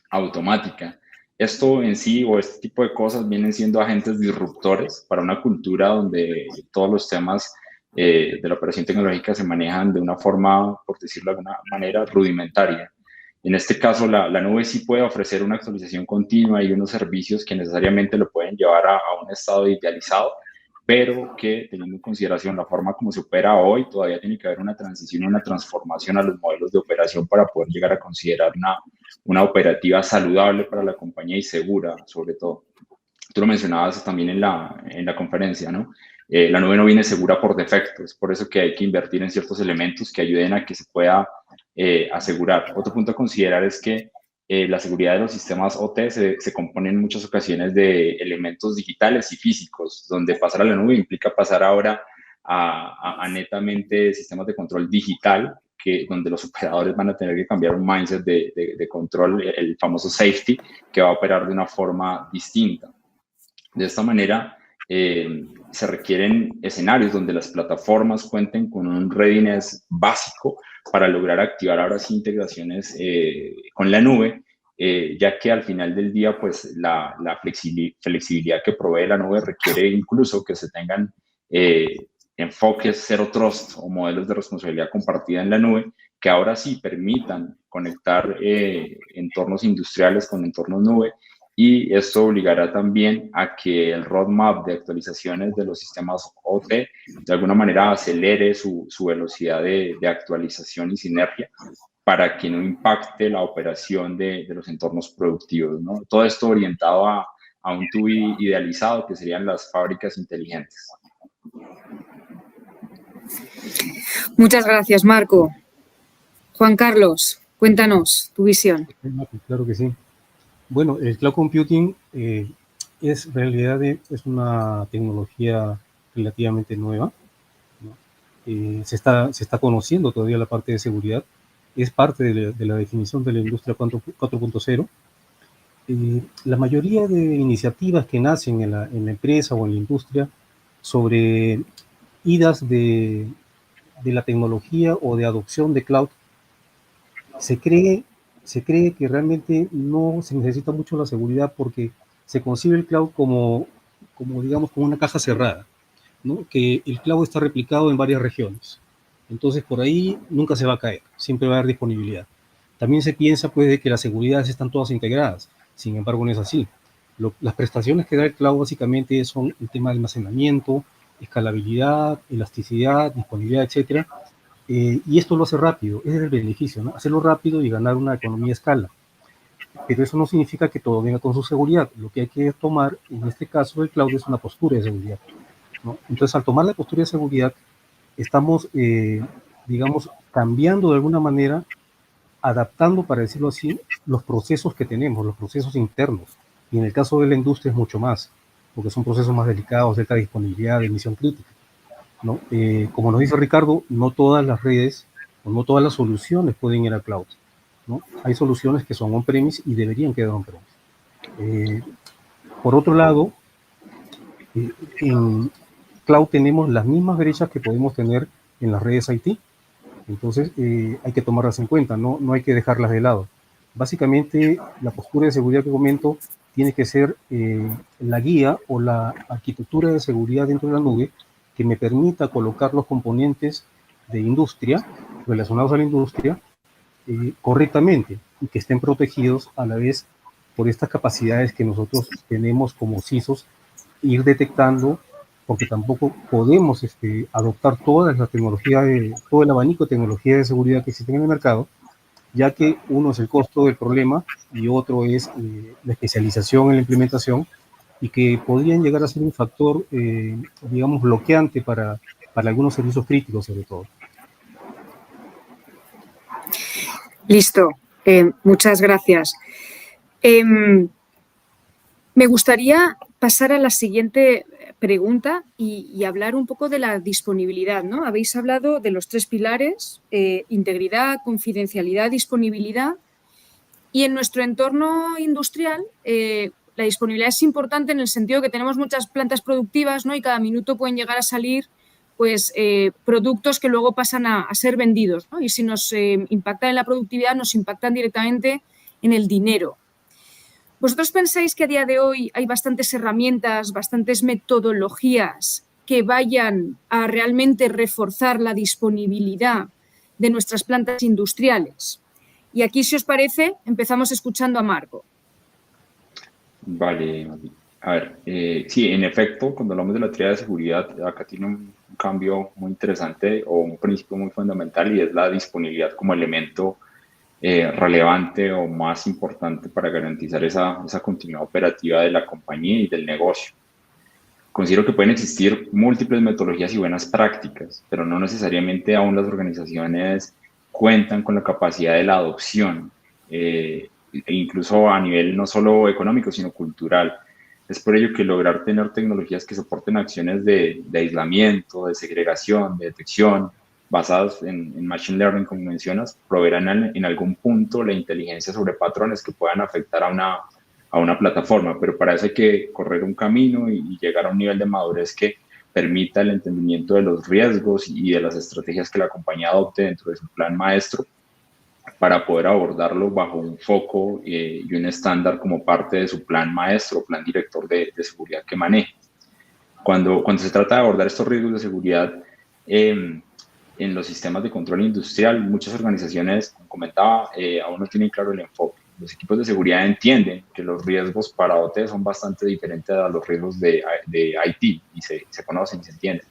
automática. Esto en sí o este tipo de cosas vienen siendo agentes disruptores para una cultura donde todos los temas de la operación tecnológica se manejan de una forma, por decirlo de alguna manera, rudimentaria. En este caso, la nube sí puede ofrecer una actualización continua y unos servicios que necesariamente lo pueden llevar a un estado idealizado, pero que teniendo en consideración la forma como se opera hoy, todavía tiene que haber una transición, una transformación a los modelos de operación para poder llegar a considerar una operativa saludable para la compañía y segura, sobre todo. Tú lo mencionabas también en la conferencia, ¿no? La nube no viene segura por defecto, es por eso que hay que invertir en ciertos elementos que ayuden a que se pueda asegurar. Otro punto a considerar es que la seguridad de los sistemas OT se compone en muchas ocasiones de elementos digitales y físicos, donde pasar a la nube implica pasar ahora a netamente sistemas de control digital, donde los operadores van a tener que cambiar un mindset de control, el famoso safety, que va a operar de una forma distinta. De esta manera, se requieren escenarios donde las plataformas cuenten con un readiness básico para lograr activar ahora sí integraciones con la nube ya que al final del día, pues la flexibilidad que provee la nube requiere incluso que se tengan enfoques Zero Trust o modelos de responsabilidad compartida en la nube, que ahora sí permitan conectar entornos industriales con entornos nube, y esto obligará también a que el roadmap de actualizaciones de los sistemas OT de alguna manera acelere su velocidad de actualización y sinergia para que no impacte la operación de los entornos productivos, ¿no? Todo esto orientado a un TUI idealizado, que serían las fábricas inteligentes. Muchas gracias, Marco. Juan Carlos, cuéntanos tu visión. Claro que sí. Bueno, el cloud computing es una tecnología relativamente nueva, ¿no? Se está conociendo todavía la parte de seguridad, es parte de la definición de la industria 4.0. La mayoría de iniciativas que nacen en la empresa o en la industria sobre idas de la tecnología o de adopción de cloud, se cree que realmente no se necesita mucho la seguridad porque se concibe el cloud como digamos, como una caja cerrada, ¿no? Que el cloud está replicado en varias regiones. Entonces, por ahí nunca se va a caer, siempre va a haber disponibilidad. También se piensa, pues, de que las seguridades están todas integradas. Sin embargo, no es así. Las prestaciones que da el cloud básicamente son el tema de almacenamiento, escalabilidad, elasticidad, disponibilidad, etcétera. Y esto lo hace rápido, ese es el beneficio, ¿no? Hacerlo rápido y ganar una economía a escala. Pero eso no significa que todo venga con su seguridad. Lo que hay que tomar, en este caso del cloud, es una postura de seguridad, ¿no? Entonces, al tomar la postura de seguridad, estamos, digamos, cambiando de alguna manera, adaptando, para decirlo así, los procesos que tenemos, los procesos internos. Y en el caso de la industria es mucho más, porque son procesos más delicados, de alta disponibilidad, de emisión crítica, ¿no? Como nos dice Ricardo, no todas las redes o no todas las soluciones pueden ir a cloud, ¿no? Hay soluciones que son on-premise y deberían quedar on-premise. Por otro lado, en cloud tenemos las mismas brechas que podemos tener en las redes IT. Entonces, hay que tomarlas en cuenta, no hay que dejarlas de lado. Básicamente, la postura de seguridad que comento tiene que ser la guía o la arquitectura de seguridad dentro de la nube que me permita colocar los componentes de industria, relacionados a la industria, correctamente y que estén protegidos a la vez por estas capacidades que nosotros tenemos como CISOs, ir detectando, porque tampoco podemos adoptar toda la tecnología, todo el abanico de tecnología de seguridad que existen en el mercado, ya que uno es el costo del problema y otro es la especialización en la implementación, y que podrían llegar a ser un factor, digamos, bloqueante para algunos servicios críticos, sobre todo. Listo, muchas gracias. Me gustaría pasar a la siguiente pregunta y hablar un poco de la disponibilidad, ¿no? Habéis hablado de los 3 pilares, integridad, confidencialidad, disponibilidad, y en nuestro entorno industrial la disponibilidad es importante en el sentido que tenemos muchas plantas productivas, ¿no? Y cada minuto pueden llegar a salir, pues, productos que luego pasan a ser vendidos, ¿no? Y si nos impactan en la productividad, nos impactan directamente en el dinero. ¿Vosotros pensáis que a día de hoy hay bastantes herramientas, bastantes metodologías que vayan a realmente reforzar la disponibilidad de nuestras plantas industriales? Y aquí, si os parece, empezamos escuchando a Marco. Vale, a ver, sí, en efecto, cuando hablamos de la tríada de seguridad, acá tiene un cambio muy interesante o un principio muy fundamental, y es la disponibilidad como elemento relevante o más importante para garantizar esa continuidad operativa de la compañía y del negocio. Considero que pueden existir múltiples metodologías y buenas prácticas, pero no necesariamente aún las organizaciones cuentan con la capacidad de la adopción, incluso a nivel no solo económico, sino cultural. Es por ello que lograr tener tecnologías que soporten acciones de aislamiento, de segregación, de detección, basadas en Machine Learning, como mencionas, proveerán en algún punto la inteligencia sobre patrones que puedan afectar a una plataforma, pero para eso hay que correr un camino y llegar a un nivel de madurez que permita el entendimiento de los riesgos y de las estrategias que la compañía adopte dentro de su plan maestro para poder abordarlo bajo un foco y un estándar como parte de su plan maestro, plan director de seguridad que maneje. Cuando se trata de abordar estos riesgos de seguridad en los sistemas de control industrial, muchas organizaciones, como comentaba, aún no tienen claro el enfoque. Los equipos de seguridad entienden que los riesgos para OT son bastante diferentes a los riesgos de IT y se conocen y se entienden.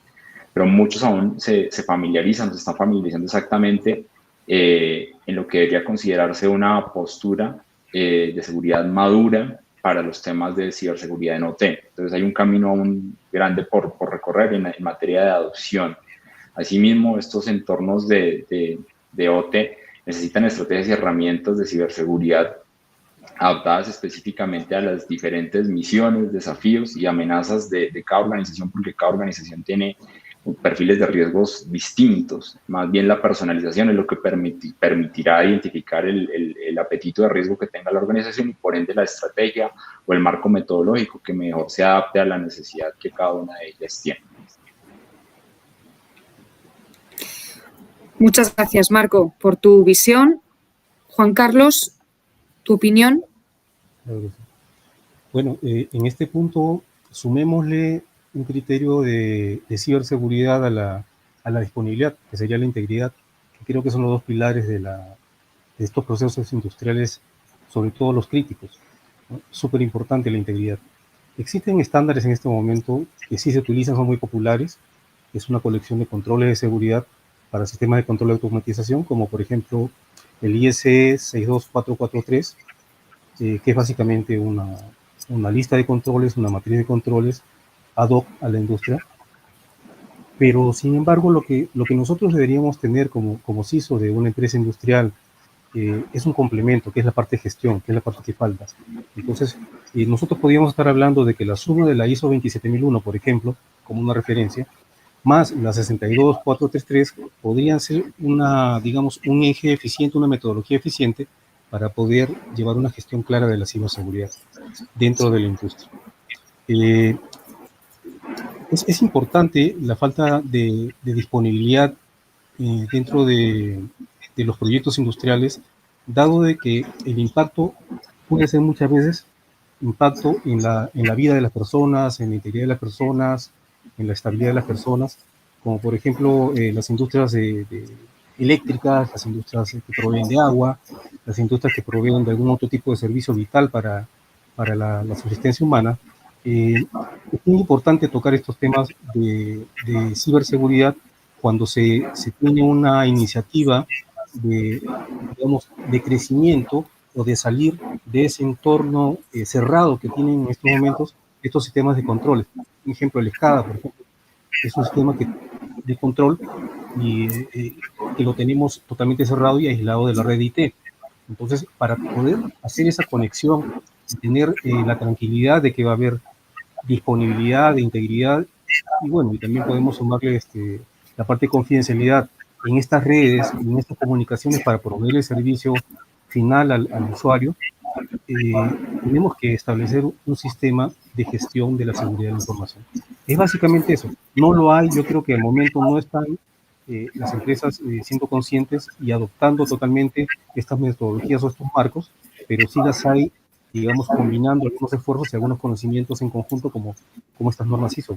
Pero muchos aún se familiarizan, se están familiarizando exactamente en lo que debería considerarse una postura de seguridad madura para los temas de ciberseguridad en OT. Entonces hay un camino aún grande por recorrer en materia de adopción. Asimismo, estos entornos de OT necesitan estrategias y herramientas de ciberseguridad adaptadas específicamente a las diferentes misiones, desafíos y amenazas de cada organización, porque cada organización tiene perfiles de riesgos distintos. Más bien la personalización es lo que permitirá identificar el apetito de riesgo que tenga la organización y por ende la estrategia o el marco metodológico que mejor se adapte a la necesidad que cada una de ellas tiene. Muchas gracias, Marco, por tu visión. Juan Carlos, ¿tu opinión? Bueno, en este punto sumémosle un criterio de ciberseguridad a la disponibilidad, que sería la integridad, que creo que son los dos pilares de estos procesos industriales, sobre todo los críticos, ¿no? Súper importante la integridad. Existen estándares en este momento que sí se utilizan, son muy populares. Es una colección de controles de seguridad para sistemas de control de automatización, como por ejemplo el ISE 62443, que es básicamente una lista de controles, una matriz de controles ad hoc a la industria. Pero, sin embargo, lo que nosotros deberíamos tener como CISO de una empresa industrial es un complemento, que es la parte de gestión, que es la parte que falta. Entonces, nosotros podríamos estar hablando de que la suma de la ISO 27001, por ejemplo, como una referencia, más la 62433 podrían ser digamos, un eje eficiente, una metodología eficiente para poder llevar una gestión clara de la ciberseguridad dentro de la industria. Es importante la falta de disponibilidad dentro de los proyectos industriales, dado de que el impacto puede ser muchas veces impacto en la vida de las personas, en la integridad de las personas, en la estabilidad de las personas, como por ejemplo las industrias eléctricas, las industrias que proveen de agua, las industrias que proveen de algún otro tipo de servicio vital para la subsistencia humana. Es muy importante tocar estos temas de ciberseguridad cuando se tiene una iniciativa digamos, de crecimiento o de salir de ese entorno cerrado que tienen en estos momentos estos sistemas de control. Por ejemplo, el SCADA, por ejemplo, es un sistema de control y que lo tenemos totalmente cerrado y aislado de la red IT. Entonces, para poder hacer esa conexión y tener la tranquilidad de que va a haber disponibilidad, de integridad, y bueno, y también podemos sumarle la parte de confidencialidad en estas redes, en estas comunicaciones para proveer el servicio final al usuario, tenemos que establecer un sistema de gestión de la seguridad de la información. Es básicamente eso. No lo hay, yo creo que al momento no están las empresas siendo conscientes y adoptando totalmente estas metodologías o estos marcos, pero sí las hay, digamos, combinando algunos esfuerzos y algunos conocimientos en conjunto como estas normas ISO.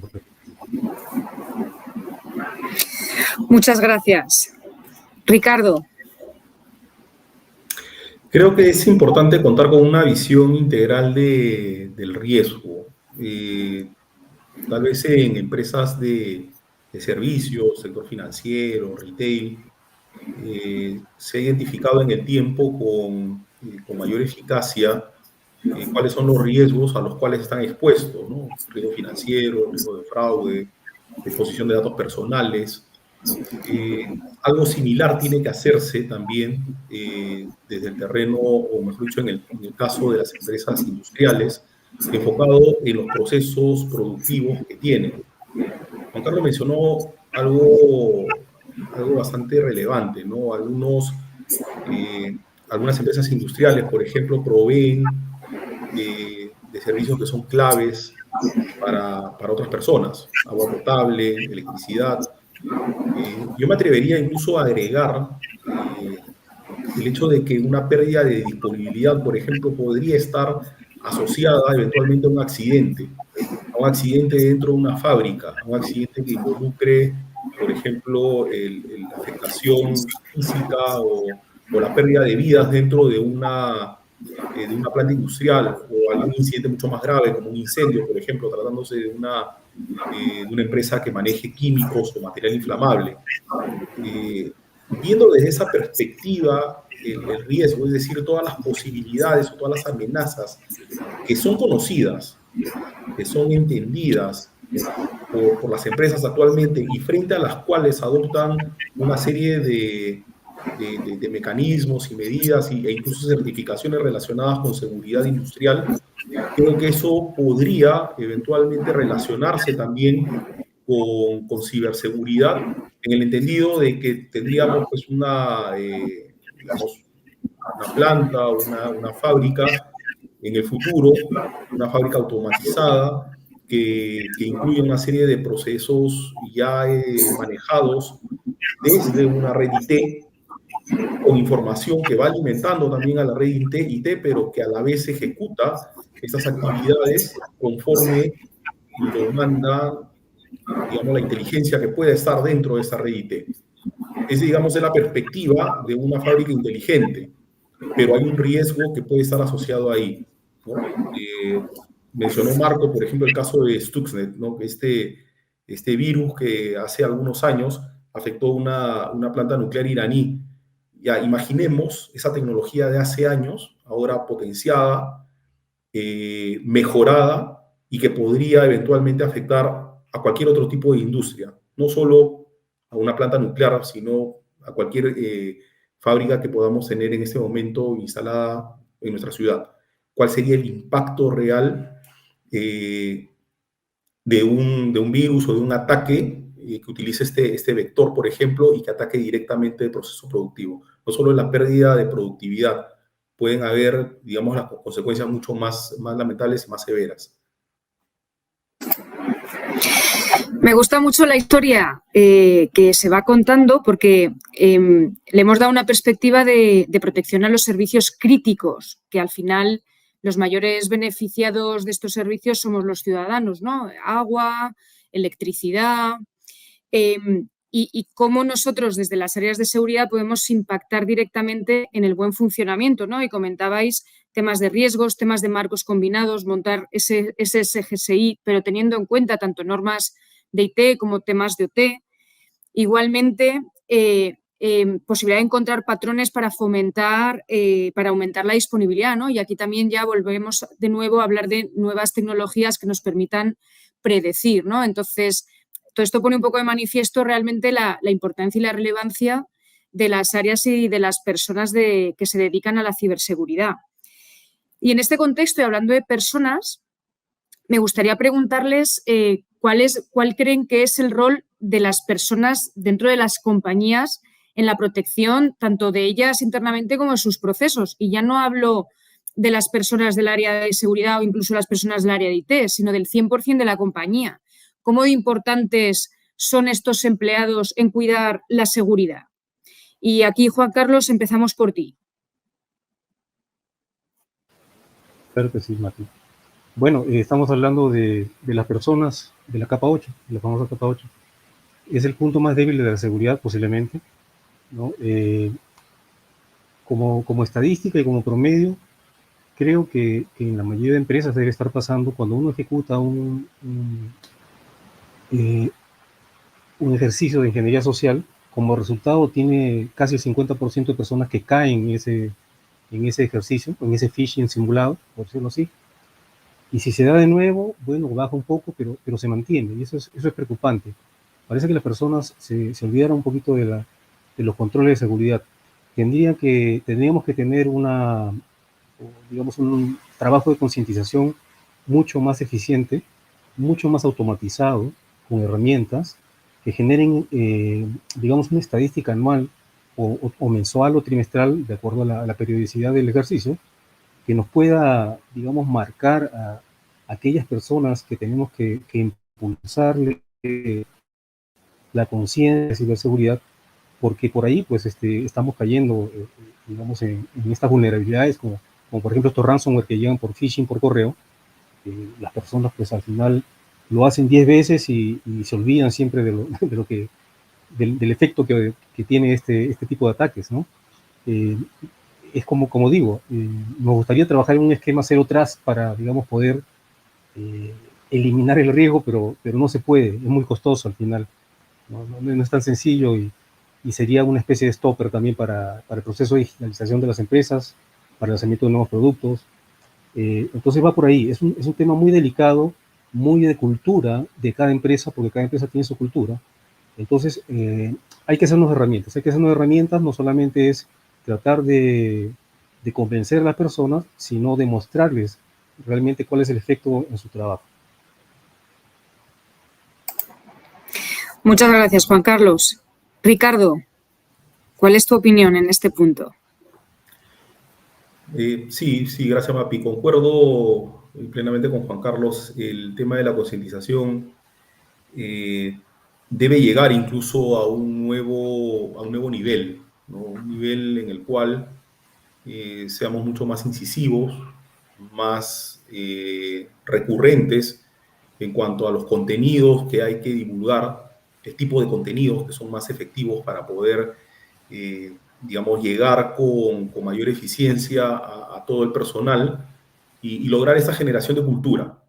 Muchas gracias. Ricardo. Creo que es importante contar con una visión integral del riesgo. Tal vez en empresas de servicios, sector financiero, retail, se ha identificado en el tiempo con mayor eficacia cuáles son los riesgos a los cuales están expuestos, ¿no? Riesgo financiero, riesgo de fraude, de exposición de datos personales. Algo similar tiene que hacerse también desde el terreno, o mejor dicho, en el caso de las empresas industriales, enfocado en los procesos productivos que tienen. Juan Carlos mencionó algo bastante relevante, ¿no? Algunas empresas industriales, por ejemplo, proveen de servicios que son claves para otras personas, agua potable, electricidad. Yo me atrevería incluso a agregar el hecho de que una pérdida de disponibilidad, por ejemplo, podría estar asociada eventualmente a un accidente dentro de una fábrica, a un accidente que involucre, por ejemplo, la afectación física o la pérdida de vidas dentro de una planta industrial o algún incidente mucho más grave como un incendio, por ejemplo, tratándose de una empresa que maneje químicos o material inflamable. Viendo desde esa perspectiva el riesgo, es decir, todas las posibilidades o todas las amenazas que son conocidas, que son entendidas por las empresas actualmente y frente a las cuales adoptan una serie de mecanismos y medidas e incluso certificaciones relacionadas con seguridad industrial, creo que eso podría eventualmente relacionarse también con ciberseguridad, en el entendido de que tendríamos pues digamos, una planta o una fábrica en el futuro, una fábrica automatizada que incluye una serie de procesos ya manejados desde una red IT, con información que va alimentando también a la red IT, pero que a la vez ejecuta estas actividades conforme lo manda, digamos, la inteligencia que puede estar dentro de esta red IT. Es, digamos, de la perspectiva de una fábrica inteligente, pero hay un riesgo que puede estar asociado ahí, ¿no? Mencionó Marco, por ejemplo, el caso de Stuxnet, ¿no? Este virus que hace algunos años afectó una planta nuclear iraní. Ya imaginemos esa tecnología de hace años, ahora potenciada, mejorada y que podría eventualmente afectar a cualquier otro tipo de industria, no solo a una planta nuclear, sino a cualquier fábrica que podamos tener en este momento instalada en nuestra ciudad. ¿Cuál sería el impacto real de un virus o de un ataque que utilice este vector, por ejemplo, y que ataque directamente el proceso productivo? No solo la pérdida de productividad, pueden haber, digamos, las consecuencias mucho más lamentables y más severas. Me gusta mucho la historia que se va contando porque le hemos dado una perspectiva de protección a los servicios críticos, que al final los mayores beneficiados de estos servicios somos los ciudadanos, ¿no? Agua, electricidad, y cómo nosotros desde las áreas de seguridad podemos impactar directamente en el buen funcionamiento, ¿no? Y comentabais temas de riesgos, temas de marcos combinados, montar ese SGSI, pero teniendo en cuenta tanto normas de IT como temas de OT. Igualmente, posibilidad de encontrar patrones para fomentar, para aumentar la disponibilidad, ¿no? Y aquí también ya volvemos de nuevo a hablar de nuevas tecnologías que nos permitan predecir, ¿no? Entonces, todo esto pone un poco de manifiesto realmente la importancia y la relevancia de las áreas y de las personas que se dedican a la ciberseguridad. Y en este contexto, y hablando de personas, me gustaría preguntarles cuál creen que es el rol de las personas dentro de las compañías en la protección tanto de ellas internamente como de sus procesos. Y ya no hablo de las personas del área de seguridad o incluso las personas del área de IT, sino del 100% de la compañía. ¿Cómo de importantes son estos empleados en cuidar la seguridad? Y aquí, Juan Carlos, empezamos por ti. Claro que sí, Mati. Bueno, estamos hablando de las personas de la capa 8, de la famosa capa 8. Es el punto más débil de la seguridad, posiblemente, ¿no? Como estadística y como promedio, creo que en la mayoría de empresas debe estar pasando cuando uno ejecuta un ejercicio de ingeniería social, como resultado tiene casi el 50% de personas que caen en ese ejercicio, en ese phishing simulado, por decirlo así. Y si se da de nuevo, bueno, baja un poco, pero se mantiene, y eso es preocupante. Parece que las personas se olvidaron un poquito de los controles de seguridad. Tendríamos que tener digamos, un trabajo de concientización mucho más eficiente, mucho más automatizado, con herramientas que generen, digamos, una estadística anual o mensual o trimestral, de acuerdo a la periodicidad del ejercicio, que nos pueda, digamos, marcar a aquellas personas que tenemos que impulsarle la conciencia de ciberseguridad porque por ahí pues estamos cayendo, digamos, en estas vulnerabilidades, como por ejemplo estos ransomware que llegan por phishing, por correo. Las personas pues al final lo hacen 10 veces y se olvidan siempre del efecto que tiene este tipo de ataques, ¿no? Es como digo, nos gustaría trabajar en un esquema Zero Trust para, digamos, poder eliminar el riesgo, pero no se puede, es muy costoso al final, no es tan sencillo y sería una especie de stopper también para el proceso de digitalización de las empresas, para el lanzamiento de nuevos productos. Entonces va por ahí, es un tema muy delicado, muy de cultura de cada empresa, porque cada empresa tiene su cultura. Entonces hay que hacernos herramientas, no solamente es tratar de convencer a las personas, sino de mostrarles realmente cuál es el efecto en su trabajo. Muchas gracias, Juan Carlos. Ricardo, ¿cuál es tu opinión en este punto? Sí, gracias, Mapi. Concuerdo plenamente con Juan Carlos. El tema de la concientización debe llegar incluso a un nuevo nivel, ¿no? Un nivel en el cual seamos mucho más incisivos, más recurrentes en cuanto a los contenidos que hay que divulgar, el tipo de contenidos que son más efectivos para poder, digamos, llegar con mayor eficiencia a todo el personal y lograr esa generación de cultura.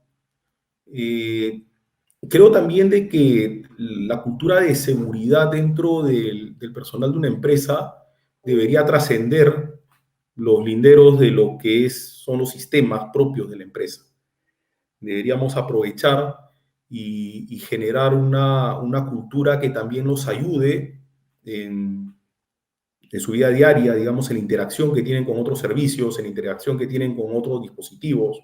Creo también de que la cultura de seguridad dentro del personal de una empresa debería trascender los linderos de lo que son los sistemas propios de la empresa. Deberíamos aprovechar y generar una cultura que también nos ayude en su vida diaria, digamos, en la interacción que tienen con otros servicios, en la interacción que tienen con otros dispositivos,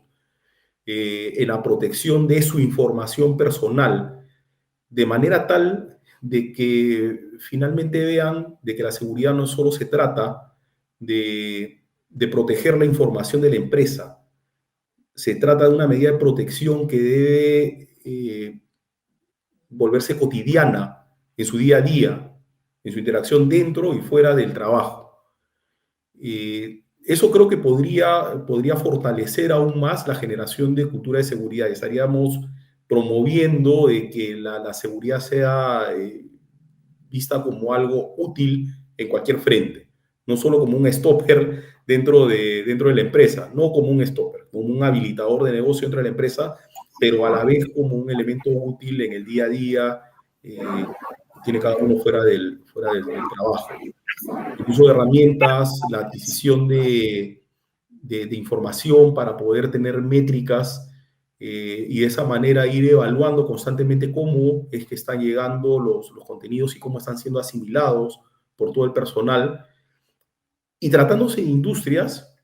en la protección de su información personal, de manera tal de que finalmente vean de que la seguridad no solo se trata de proteger la información de la empresa, se trata de una medida de protección que debe volverse cotidiana en su día a día, en su interacción dentro y fuera del trabajo. Eso creo que podría fortalecer aún más la generación de cultura de seguridad. Estaríamos promoviendo de que la seguridad sea vista como algo útil en cualquier frente, no solo como un stopper dentro de la empresa, no como un stopper, como un habilitador de negocio dentro de la empresa, pero a la vez como un elemento útil en el día a día, tiene cada uno fuera del trabajo. El uso de herramientas, la adquisición de información para poder tener métricas y de esa manera ir evaluando constantemente cómo es que están llegando los contenidos y cómo están siendo asimilados por todo el personal. Y tratándose de industrias,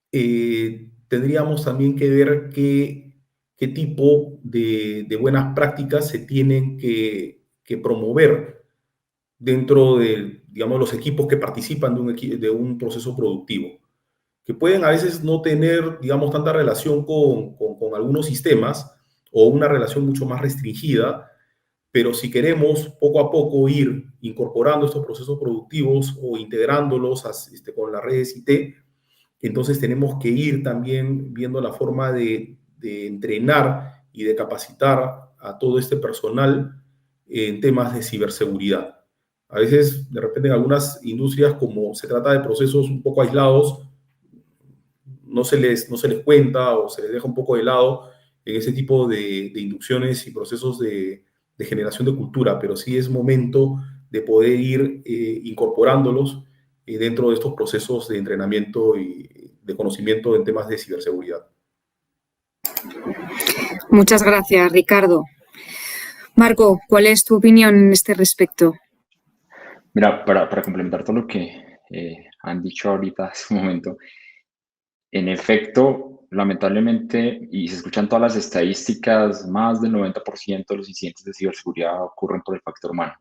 tendríamos también que ver qué tipo de buenas prácticas se tienen que promover dentro de, digamos, los equipos que participan de un proceso productivo, que pueden a veces no tener, digamos, tanta relación con algunos sistemas o una relación mucho más restringida, pero si queremos poco a poco ir incorporando estos procesos productivos o integrándolos con las redes IT, entonces tenemos que ir también viendo la forma de entrenar y de capacitar a todo este personal en temas de ciberseguridad. A veces, de repente, en algunas industrias, como se trata de procesos un poco aislados, no se les cuenta o se les deja un poco de lado en ese tipo de inducciones y procesos de generación de cultura, pero sí es momento de poder ir incorporándolos dentro de estos procesos de entrenamiento y de conocimiento en temas de ciberseguridad. Muchas gracias, Ricardo. Marco, ¿cuál es tu opinión en este respecto? Mira, para complementar todo lo que han dicho ahorita hace un momento, en efecto, lamentablemente, y se escuchan todas las estadísticas, más del 90% de los incidentes de ciberseguridad ocurren por el factor humano.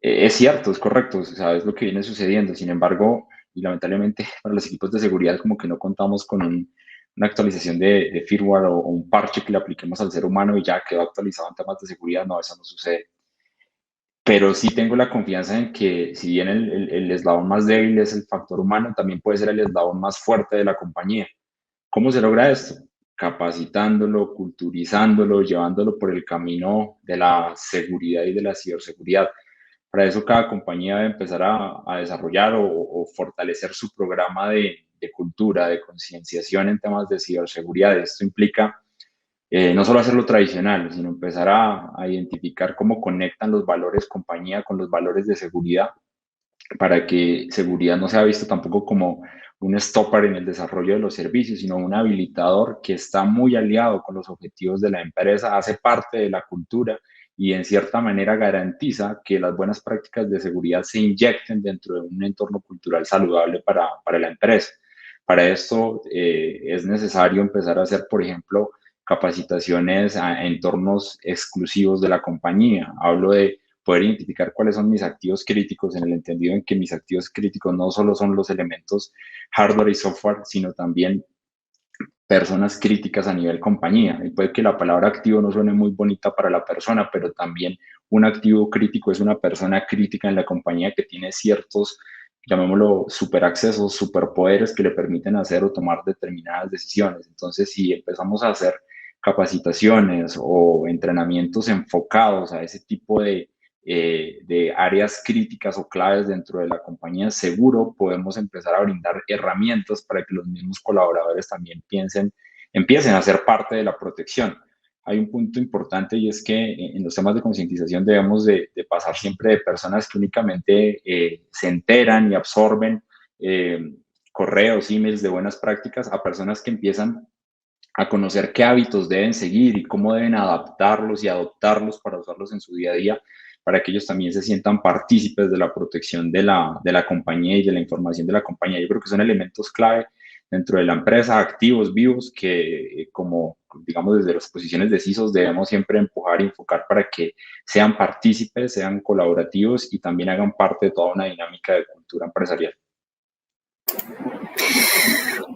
Es cierto, es correcto, o sea, es lo que viene sucediendo. Sin embargo, y lamentablemente para los equipos de seguridad como que no contamos con una actualización de firmware o un parche que le apliquemos al ser humano y ya quedó actualizado en temas de seguridad. No, eso no sucede. pero sí tengo la confianza en que si bien el eslabón más débil es el factor humano, también puede ser el eslabón más fuerte de la compañía. ¿Cómo se logra esto? Capacitándolo, culturizándolo, llevándolo por el camino de la seguridad y de la ciberseguridad. Para eso cada compañía debe empezar a desarrollar o fortalecer su programa de cultura, de concienciación en temas de ciberseguridad. Esto implica no solo hacerlo tradicional, sino empezar a identificar cómo conectan los valores compañía con los valores de seguridad, para que seguridad no sea visto tampoco como un stopper en el desarrollo de los servicios, sino un habilitador que está muy aliado con los objetivos de la empresa, hace parte de la cultura y en cierta manera garantiza que las buenas prácticas de seguridad se inyecten dentro de un entorno cultural saludable para la empresa. Para esto es necesario empezar a hacer, por ejemplo, capacitaciones a entornos exclusivos de la compañía. Hablo de poder identificar cuáles son mis activos críticos, en el entendido en que mis activos críticos no solo son los elementos hardware y software, sino también personas críticas a nivel compañía. Y puede que la palabra activo no suene muy bonita para la persona, pero también un activo crítico es una persona crítica en la compañía que tiene ciertos, llamémoslo, superaccesos, superpoderes que le permiten hacer o tomar determinadas decisiones. Entonces, si empezamos a hacer capacitaciones o entrenamientos enfocados a ese tipo de áreas críticas o claves dentro de la compañía, seguro podemos empezar a brindar herramientas para que los mismos colaboradores también empiecen a ser parte de la protección. Hay un punto importante y es que en los temas de concientización debemos de pasar siempre de personas que únicamente se enteran y absorben correos, emails de buenas prácticas, a personas que empiezan a conocer qué hábitos deben seguir y cómo deben adaptarlos y adoptarlos para usarlos en su día a día, para que ellos también se sientan partícipes de la protección de la compañía y de la información de la compañía. Yo creo que son elementos clave dentro de la empresa, activos, vivos, que como, digamos, desde las posiciones de CISOs debemos siempre empujar y enfocar para que sean partícipes, sean colaborativos y también hagan parte de toda una dinámica de cultura empresarial.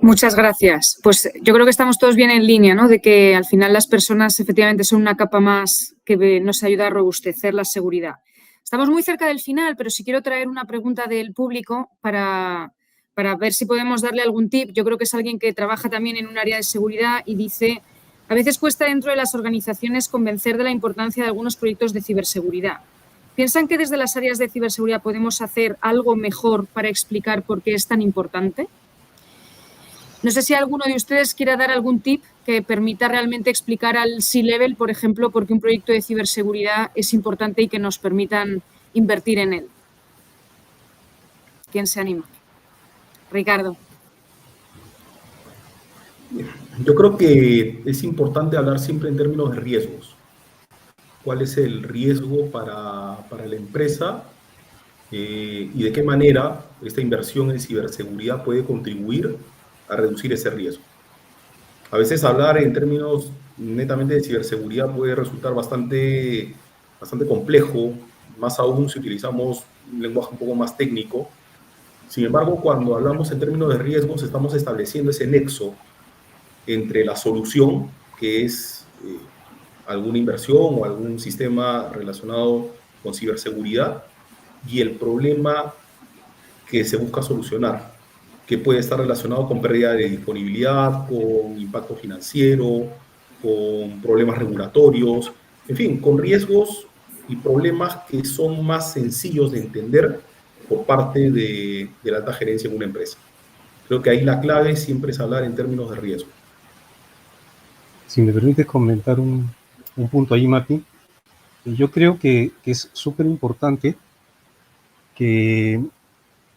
Muchas gracias. Pues yo creo que estamos todos bien en línea, ¿no? De que al final las personas efectivamente son una capa más que nos ayuda a robustecer la seguridad. Estamos muy cerca del final, pero si quiero traer una pregunta del público para ver si podemos darle algún tip. Yo creo que es alguien que trabaja también en un área de seguridad y dice, a veces cuesta dentro de las organizaciones convencer de la importancia de algunos proyectos de ciberseguridad. ¿Piensan que desde las áreas de ciberseguridad podemos hacer algo mejor para explicar por qué es tan importante? No sé si alguno de ustedes quiera dar algún tip que permita realmente explicar al C-Level, por ejemplo, por qué un proyecto de ciberseguridad es importante y que nos permitan invertir en él. ¿Quién se anima? Ricardo. Yo creo que es importante hablar siempre en términos de riesgos. ¿Cuál es el riesgo para la empresa? Y de qué manera esta inversión en ciberseguridad puede contribuir a reducir ese riesgo. A veces hablar en términos netamente de ciberseguridad puede resultar bastante complejo, más aún si utilizamos un lenguaje un poco más técnico. Sin embargo, cuando hablamos en términos de riesgos, estamos estableciendo ese nexo entre la solución, que es alguna inversión o algún sistema relacionado con ciberseguridad, y el problema que se busca solucionar, que puede estar relacionado con pérdida de disponibilidad, con impacto financiero, con problemas regulatorios, en fin, con riesgos y problemas que son más sencillos de entender por parte de la alta gerencia en una empresa. Creo que ahí la clave siempre es hablar en términos de riesgo. Si me permites comentar un punto ahí, Mati, yo creo que es súper importante que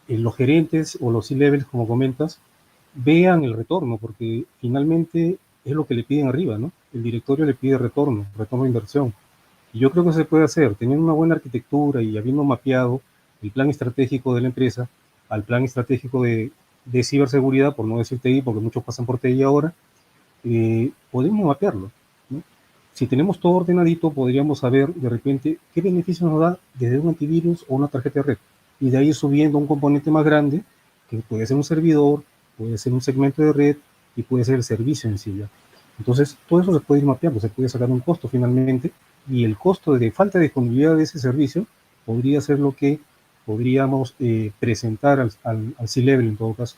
los gerentes o los C-levels, como comentas, vean el retorno, porque finalmente es lo que le piden arriba, ¿no? El directorio le pide retorno de inversión. Y yo creo que se puede hacer, teniendo una buena arquitectura y habiendo mapeado el plan estratégico de la empresa al plan estratégico de ciberseguridad, por no decir TI, porque muchos pasan por TI ahora, podemos mapearlo, ¿no? Si tenemos todo ordenadito, podríamos saber de repente qué beneficios nos da desde un antivirus o una tarjeta de red, y de ahí subiendo un componente más grande, que puede ser un servidor, puede ser un segmento de red, y puede ser el servicio en sí ya. Entonces, todo eso se puede ir mapeando, se puede sacar un costo finalmente, y el costo de falta de disponibilidad de ese servicio podría ser lo que podríamos presentar al C-Level en todo caso.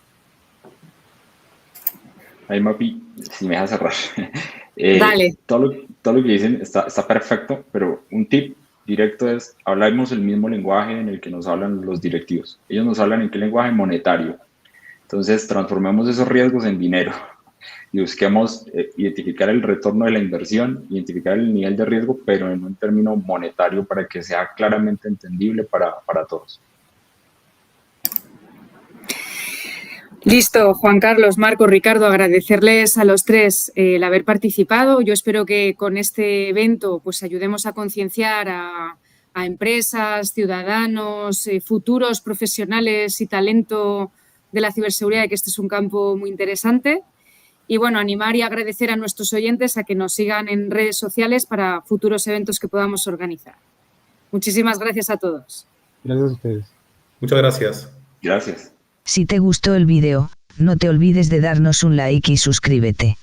Ahí, Mapi, si me dejas cerrar. Dale. Todo lo que dicen está perfecto, pero un tip directo es, hablamos el mismo lenguaje en el que nos hablan los directivos. Ellos nos hablan en qué lenguaje monetario. Entonces, transformemos esos riesgos en dinero y busquemos identificar el retorno de la inversión, identificar el nivel de riesgo, pero en un término monetario para que sea claramente entendible para todos. Listo, Juan Carlos, Marco, Ricardo, agradecerles a los tres el haber participado. Yo espero que con este evento pues ayudemos a concienciar a empresas, ciudadanos, futuros profesionales y talento de la ciberseguridad de que este es un campo muy interesante. Y bueno, animar y agradecer a nuestros oyentes a que nos sigan en redes sociales para futuros eventos que podamos organizar. Muchísimas gracias a todos. Gracias a ustedes. Muchas gracias. Gracias. Si te gustó el vídeo, no te olvides de darnos un like y suscríbete.